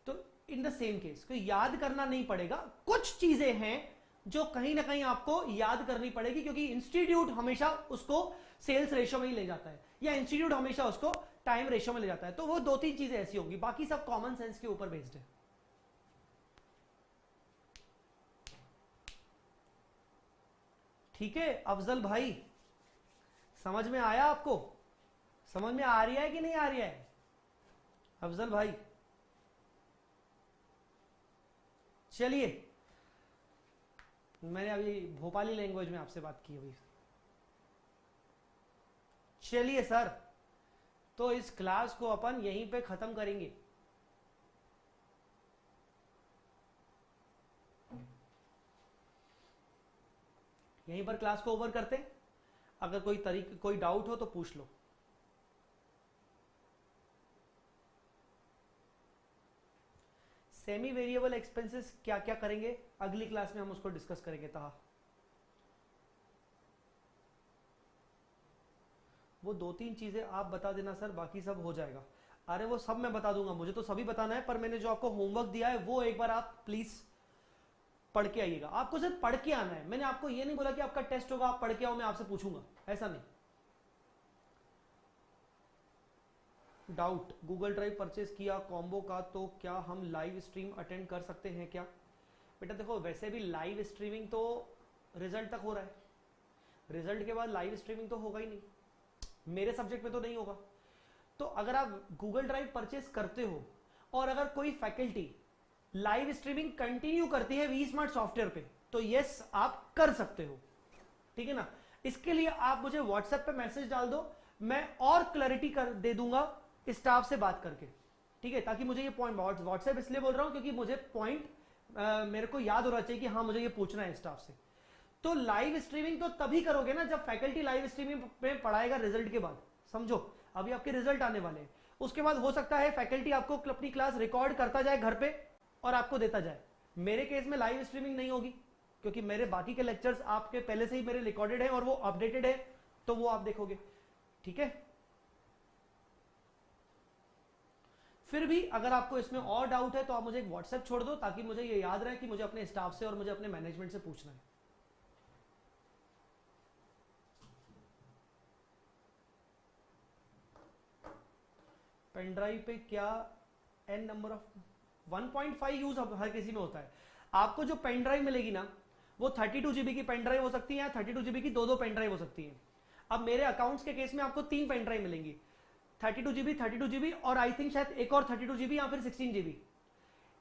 तो इन द सेम केस कोई याद करना नहीं पड़ेगा, कुछ चीजें हैं जो कहीं ना कहीं आपको याद करनी पड़ेगी, क्योंकि इंस्टीट्यूट हमेशा उसको सेल्स रेशियो में ही ले जाता है या इंस्टीट्यूट हमेशा उसको टाइम रेशियो में ले जाता है। तो वो 2-3 चीजें ऐसी होंगी, बाकी सब कॉमन सेंस के ऊपर बेस्ड है। ठीक है अफजल भाई, समझ में आया आपको? समझ में आ रही है कि नहीं आ रही है अफजल भाई? चलिए, मैंने अभी भोपाली लैंग्वेज में आपसे बात की अभी। चलिए सर, तो इस क्लास को अपन यहीं पे खत्म करेंगे। यहीं पर क्लास को ओवर करते हैं। अगर कोई डाउट हो तो पूछ लो। सेमी वेरिएबल एक्सपेंसेस क्या क्या करेंगे अगली क्लास में हम उसको डिस्कस करेंगे। तहा वो 2-3 चीजें आप बता देना सर, बाकी सब हो जाएगा। अरे वो सब मैं बता दूंगा, मुझे तो सभी बताना है, पर मैंने जो आपको होमवर्क दिया है वो एक बार आप प्लीज पढ़ के आइएगा। आपको सिर्फ पढ़ के आना है, मैंने आपको ये नहीं बोला कि आपका टेस्ट होगा आप पढ़ के आओ मैं आपसे पूछूंगा, ऐसा नहीं। डाउट, गूगल ड्राइव परचेज किया कॉम्बो का, तो क्या हम लाइव स्ट्रीम अटेंड कर सकते हैं क्या? बेटा देखो, वैसे भी लाइव स्ट्रीमिंग तो रिजल्ट तक हो रहा है, रिजल्ट के बाद लाइव स्ट्रीमिंग तो होगा ही नहीं, मेरे सब्जेक्ट में तो नहीं होगा। तो अगर आप गूगल ड्राइव परचेज करते हो और अगर कोई फैकल्टी लाइव स्ट्रीमिंग कंटिन्यू करती है वी स्मार्ट सॉफ्टवेयर पे, तो यस आप कर सकते हो, ठीक है ना। इसके लिए आप मुझे व्हाट्सएप पे मैसेज डाल दो, मैं और क्लैरिटी कर दे दूंगा स्टाफ से बात करके, ठीक है, ताकि मुझे ये पॉइंट, व्हाट्सएप इसलिए बोल रहा हूं क्योंकि मुझे पॉइंट मेरे को याद होना चाहिए कि हाँ मुझे ये पूछना है स्टाफ से। तो लाइव स्ट्रीमिंग तो तभी करोगे ना जब फैकल्टी लाइव स्ट्रीमिंग में पढ़ाएगा रिजल्ट के बाद। समझो, अभी आपके रिजल्ट आने वाले हैं, उसके बाद हो सकता है फैकल्टी आपको अपनी क्लास रिकॉर्ड करता जाए घर पे और आपको देता जाए। मेरे केस में लाइव स्ट्रीमिंग नहीं होगी क्योंकि मेरे बाकी के लेक्चर्स आपके पहले से ही मेरे रिकॉर्डेड है और वो अपडेटेड है, तो वो आप देखोगे, ठीक है। फिर भी अगर आपको इसमें और डाउट है तो आप मुझे एक व्हाट्सएप छोड़ दो, ताकि मुझे ये याद रहे कि मुझे अपने स्टाफ से और मुझे अपने मैनेजमेंट से पूछना है। पेन ड्राइव पे क्या N number of 1.5 use her किसी में होता है। आपको जो पेन ड्राइव मिलेगी ना वो 32 जीबी की पेन ड्राइव हो सकती है या 32 जीबी की दो पेन ड्राइव हो सकती है। अब मेरे अकाउंट्स के केस में आपको 3 पेन ड्राइव मिलेंगी, 32 जीबी और आई थिंक शायद एक और 32 जीबी या फिर 16 जीबी।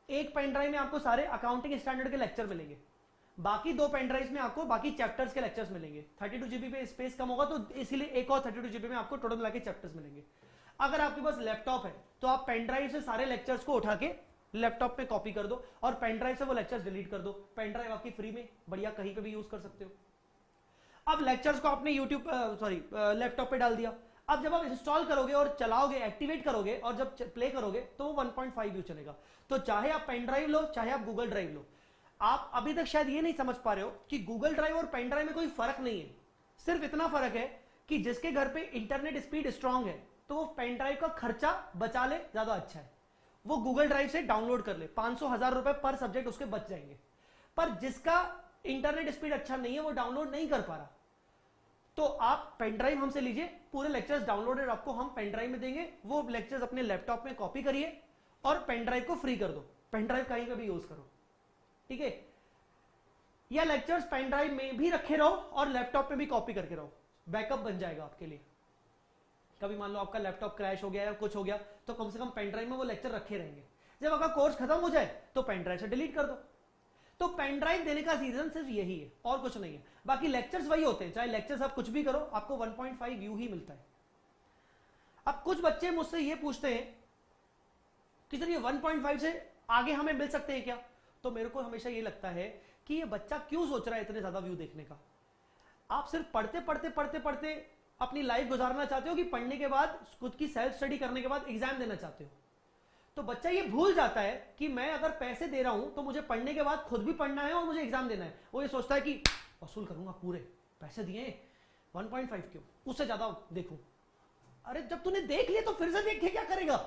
एक पेन ड्राइव में आपको सारे अकाउंटिंग स्टैंडर्ड के लेक्चर मिलेंगे, बाकी 2 पेन ड्राइव में आपको बाकी चैप्टर्स के लेक्चर्स मिलेंगे। 32 जीबी पे स्पेस कम होगा तो इसीलिए एक और 32 जीबी में आपको टोटल मिला के चैप्टर्स मिलेंगे। अगर आपके पास लैपटॉप है तो आप पेन ड्राइव से सारे लेक्चर्स को उठा के लैपटॉप पे कॉपी कर दो और पेन ड्राइव से वो लेक्चर्स डिलीट कर दो। पेन ड्राइव आपकी फ्री में बढ़िया कहीं पे भी यूज कर सकते हो। अब लेक्चर्स को आपने यूट्यूब लैपटॉप पे डाल दिया, अब जब आप इंस्टॉल करोगे और चलाओगे, एक्टिवेट करोगे और जब प्ले करोगे तो वो 1.5 व्यू चलेगा। तो चाहे आप पेन ड्राइव लो चाहे आप गूगल ड्राइव लो, आप अभी तक शायद ये नहीं समझ पा रहे हो कि गूगल ड्राइव और पेन ड्राइव में कोई फर्क नहीं है। सिर्फ इतना फर्क है कि जिसके घर पे इंटरनेट स्पीड स्ट्रांग है तो वो पेन ड्राइव का खर्चा बचा ले, ज्यादा अच्छा है, वो गूगल ड्राइव से डाउनलोड कर ले, 500-1000 रुपए पर सब्जेक्ट उसके बच जाएंगे। पर जिसका इंटरनेट स्पीड अच्छा नहीं है वो डाउनलोड नहीं कर पा रहा, तो आप पेन ड्राइव हमसे लीजिए, पूरे लेक्चर्स डाउनलोडेड आपको हम पेन ड्राइव में देंगे, वो लेक्चर्स अपने लैपटॉप में कॉपी करिए और पेन ड्राइव को फ्री कर दो, पेन ड्राइव कहीं पे भी यूज करो, ठीक है। या लेक्चर्स पेन ड्राइव में भी रखे रहो और लैपटॉप में भी कॉपी करके रहो, बैकअप बन जाएगा आपके लिए। कभी मान लो आपका लैपटॉप क्रैश हो गया या कुछ हो गया तो कम से कम पेन ड्राइव में वो लेक्चर रखे रहेंगे, जब आपका कोर्स खत्म हो जाए तो पेन ड्राइव से डिलीट कर दो। तो पेन ड्राइव देने का रीजन सिर्फ यही है और कुछ नहीं है। बाकी लेक्चर्स वही होते हैं, चाहे लेक्चर्स आप कुछ भी करो आपको 1.5 व्यू ही मिलता है। अब कुछ बच्चे मुझसे ये पूछते हैं कि सर ये 1.5 से आगे हमें मिल सकते हैं क्या? तो मेरे को हमेशा ये लगता है कि ये बच्चा क्यों सोच रहा है इतने ज्यादा व्यू देखने का। आप सिर्फ पढ़ते पढ़ते पढ़ते पढ़ते अपनी लाइफ गुजारना चाहते हो कि पढ़ने के बाद खुद की सेल्फ स्टडी करने के बाद एग्जाम देना चाहते हो। तो बच्चा ये भूल जाता है कि मैं अगर पैसे दे रहा हूं तो मुझे पढ़ने के बाद खुद भी पढ़ना है और मुझे एग्जाम देना है। वो ये सोचता है कि वसूल करूंगा, पूरे पैसे दिए 1.5 क्यों, उससे ज्यादा देखूं। अरे जब तूने देख लिया तो फिर से देख के क्या करेगा?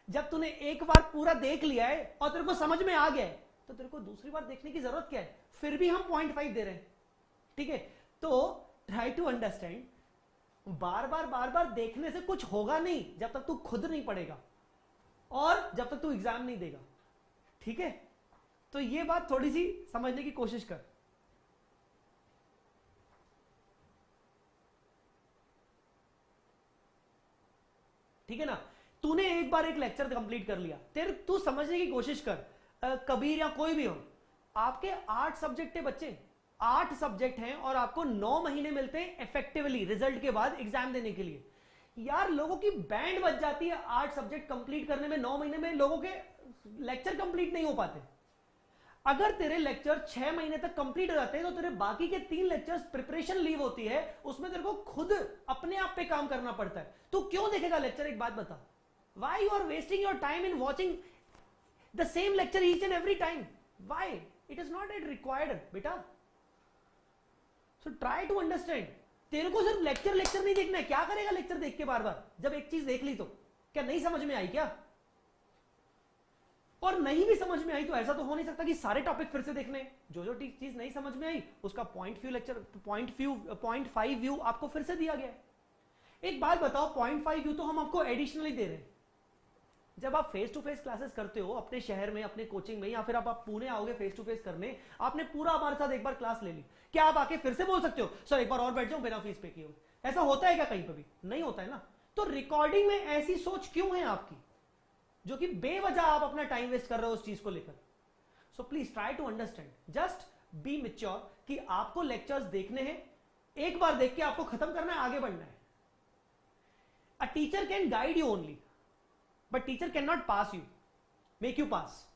जब तूने एक बार पूरा देख लिया है और तेरे को समझ में आ गया है तो तेरे को दूसरी बार देखने की जरूरत क्या है? फिर भी हम 0.5 दे रहे हैं, ठीक है। तो ट्राई टू अंडरस्टैंड, बार बार देखने से कुछ होगा नहीं जब तक तू खुद नहीं पढ़ेगा और जब तक तू एग्जाम नहीं देगा, ठीक है। तो ये बात थोड़ी सी समझने की कोशिश कर। ठीक है ना, तूने एक बार एक लेक्चर कंप्लीट कर लिया, तेरे तू समझने की कोशिश कर। कबीर या कोई भी हो, आपके 8 सब्जेक्ट है बच्चे, 8 सब्जेक्ट हैं और आपको 9 महीने मिलते हैं इफेक्टिवली रिजल्ट के बाद एग्जाम देने के लिए। यार लोगों की बैंड बज जाती है 8 सब्जेक्ट कंप्लीट करने में, 9 महीने में लोगों के लेक्चर कंप्लीट नहीं हो पाते। अगर तेरे लेक्चर 6 महीने तक कंप्लीट हो जाते हैं तो तेरे बाकी के 3 लेक्चर्स प्रिपरेशन लीव होती है, उसमें तेरे को खुद अपने आप पे काम करना पड़ता है। तू क्यों देखेगा लेक्चर? एक बात बता, why you are wasting your time in watching the same lecture each and every time? Why? It is not at required बेटा। So try to understand. तेरे को सिर्फ लेक्चर नहीं देखना है। क्या करेगा लेक्चर देख के बार बार? जब एक चीज देख ली तो क्या नहीं समझ में आई क्या? और नहीं भी समझ में आई तो ऐसा तो हो नहीं सकता कि सारे टॉपिक फिर से देखने। जो जो चीज नहीं समझ में आई उसका पॉइंट 5 व्यू आपको फिर से दिया गया। एक बात बताओ, 0.5 व्यू तो हम आपको एडिशनली दे रहे हैं। जब आप फेस टू फेस क्लासेस करते हो अपने शहर में, अपने कोचिंग में, या फिर आप पुणे आओगे फेस टू फेस करने, आपने पूरा हमारे साथ एक बार क्लास ले ली, क्या आप आके फिर से बोल सकते हो सर एक बार और बैठ जाओ बिना फीस पे किए? ऐसा होता है क्या कहीं पर भी? नहीं होता है ना। तो रिकॉर्डिंग में ऐसी सोच क्यों है आपकी, जो कि बेवजह आप अपना टाइम वेस्ट कर रहे हो उस चीज को लेकर? So please try to understand, just be mature कि आपको लेक्चर्स देखने हैं, एक बार देख के आपको खत्म करना है, आगे बढ़ना है। A teacher can guide you only, but teacher can not pass you, make you pass.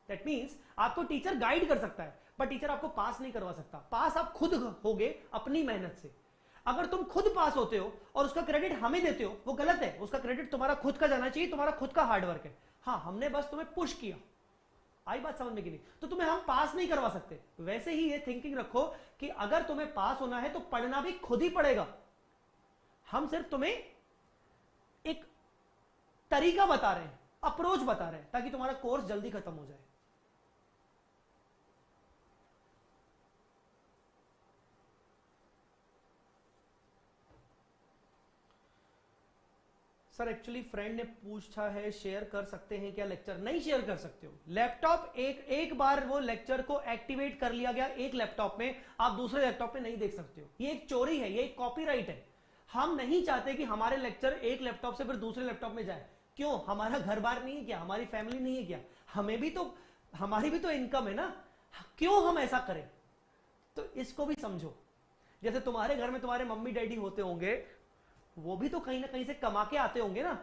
That means आपको टीचर गाइड कर सकता है, बट टीचर आपको पास नहीं करवा सकता। पास आप खुद होगे अपनी मेहनत से। अगर तुम खुद पास होते हो और उसका क्रेडिट हमें देते हो, वो गलत है। उसका क्रेडिट तुम्हारा खुद का जाना चाहिए, तुम्हारा खुद का हार्डवर्क है। हाँ, हमने बस तुम्हें पुश किया। आई बात समझ में कि नहीं? तो तुम्हें हम पास नहीं करवा सकते। वैसे ही ये थिंकिंग रखो कि अगर तुम्हें पास होना है तो पढ़ना भी खुद ही पड़ेगा। हम सिर्फ तुम्हें एक तरीका बता रहे हैं, अप्रोच बता रहे हैं, ताकि तुम्हारा कोर्स जल्दी खत्म हो जाए। सर एक्चुअली फ्रेंड ने पूछा है शेयर कर सकते हैं क्या लेक्चर? नहीं शेयर कर सकते हो। लैपटॉप एक बार वो लेक्चर को एक्टिवेट कर लिया गया एक लैपटॉप में, आप दूसरे लैपटॉप में नहीं देख सकते हो। ये एक चोरी है, ये एक कॉपीराइट है। हम नहीं चाहते कि हमारे लेक्चर एक लैपटॉप से फिर दूसरे लैपटॉप में जाए। क्यों? हमारा घर बार नहीं है क्या? हमारी फैमिली नहीं है क्या? हमें भी तो, हमारी भी तो इनकम है ना। क्यों हम ऐसा करें? तो इसको भी समझो। जैसे तुम्हारे घर में तुम्हारे मम्मी डैडी होते होंगे, वो भी तो कहीं ना कहीं से कमा के आते होंगे ना।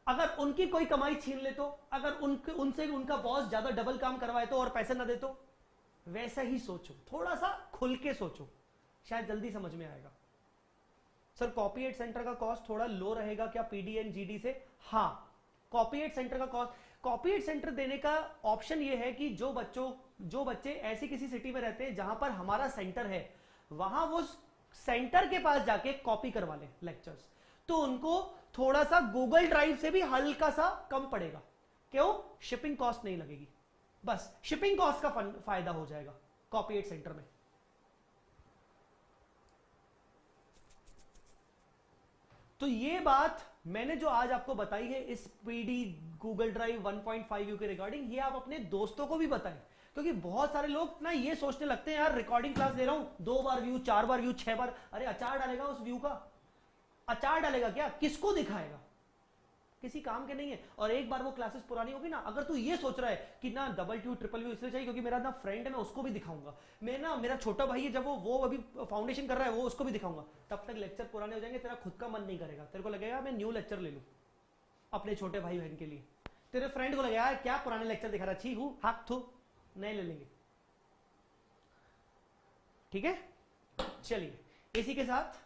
अगर उनकी कोई कमाई छीन ले तो, अगर उनसे उनका बॉस ज्यादा डबल काम करवाए तो और पैसे ना दे तो? वैसा ही सोचो, थोड़ा सा खुल के सोचो, शायद जल्दी समझ में आएगा। सर कॉपी एड सेंटर का कॉस्ट थोड़ा लो रहेगा क्या पीडी एंड जीडी से? हाँ, कॉपी एड सेंटर का कॉस्ट, कॉपी एड सेंटर देने का ऑप्शन ये है कि जो बच्चे ऐसी किसी सिटी में रहते हैं जहां पर हमारा सेंटर है, वहां वो सेंटर के पास जाके कॉपी करवा ले लेक्चर्स, तो उनको थोड़ा सा गूगल ड्राइव से भी हल्का सा कम पड़ेगा। क्यों? शिपिंग कॉस्ट नहीं लगेगी। बस शिपिंग कॉस्ट का फायदा हो जाएगा कॉपी एड सेंटर में। तो ये बात मैंने जो आज आपको बताई है इस पीडी गूगल ड्राइव 1.5 यू के रिगार्डिंग, ये आप अपने दोस्तों को भी बताएं। क्योंकि बहुत सारे लोग ना ये सोचने लगते हैं यार रिकॉर्डिंग क्लास दे रहा हूं, 2 बार व्यू, 4 बार व्यू, 6 बार, अरे अचार डालेगा उस व्यू का? अचार डालेगा क्या? किसको दिखाएगा? किसी काम के नहीं है। और एक बार वो क्लासेस पुरानी होगी ना, अगर तू ये सोच रहा है कि ना डबल व्यू ट्रिपल व्यू इसलिए चाहिए क्योंकि मेरा ना फ्रेंड है, मैं उसको भी दिखाऊंगा, मैं ना मेरा छोटा भाई है जब वो अभी फाउंडेशन कर रहा है, वो उसको भी दिखाऊंगा, तब तक लेक्चर पुराने हो जाएंगे, तेरा खुद का मन नहीं करेगा। तेरे को लगेगा मैं न्यू लेक्चर ले लूं अपने छोटे भाई बहन के लिए। तेरे फ्रेंड को लगेगा यार क्या पुराने लेक्चर दिखा रहा, छी हूं, हाथ थू, नहीं ले लेंगे। ठीक है, चलिए इसी के साथ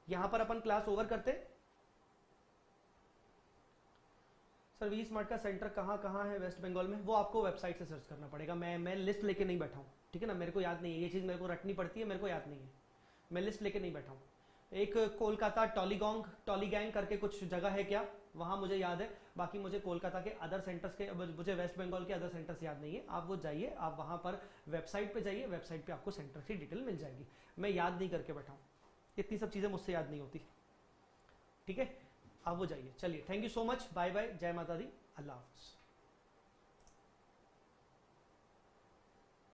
यहां पर अपन क्लास ओवर करते। सर वी स्मार्ट का सेंटर कहां है वेस्ट बंगाल में? वो आपको वेबसाइट से सर्च करना पड़ेगा। मैं लिस्ट लेके नहीं बैठा हूं, ठीक है ना, मेरे को याद नहीं है ये चीज, मेरे को रटनी पड़ती है, मेरे को याद नहीं है, मैं लिस्ट लेके नहीं बैठा हूं। एक कोलकाता टॉलीगैंग करके कुछ जगह है क्या, वहां मुझे याद है, बाकी मुझे कोलकाता के अदर सेंटर्स के, मुझे वेस्ट बंगाल के अदर सेंटर्स याद नहीं है। आप वो जाइए, आप वहां पर वेबसाइट पे जाइए, वेबसाइट पे आपको सेंटर की डिटेल मिल जाएगी। मैं याद नहीं करके बैठा हूं, इतनी सब चीजें मुझसे याद नहीं होती। ठीक है, आप वो जाइए। चलिए, thank you so much, bye bye, जय माता दी, अल्लाह हाफिज।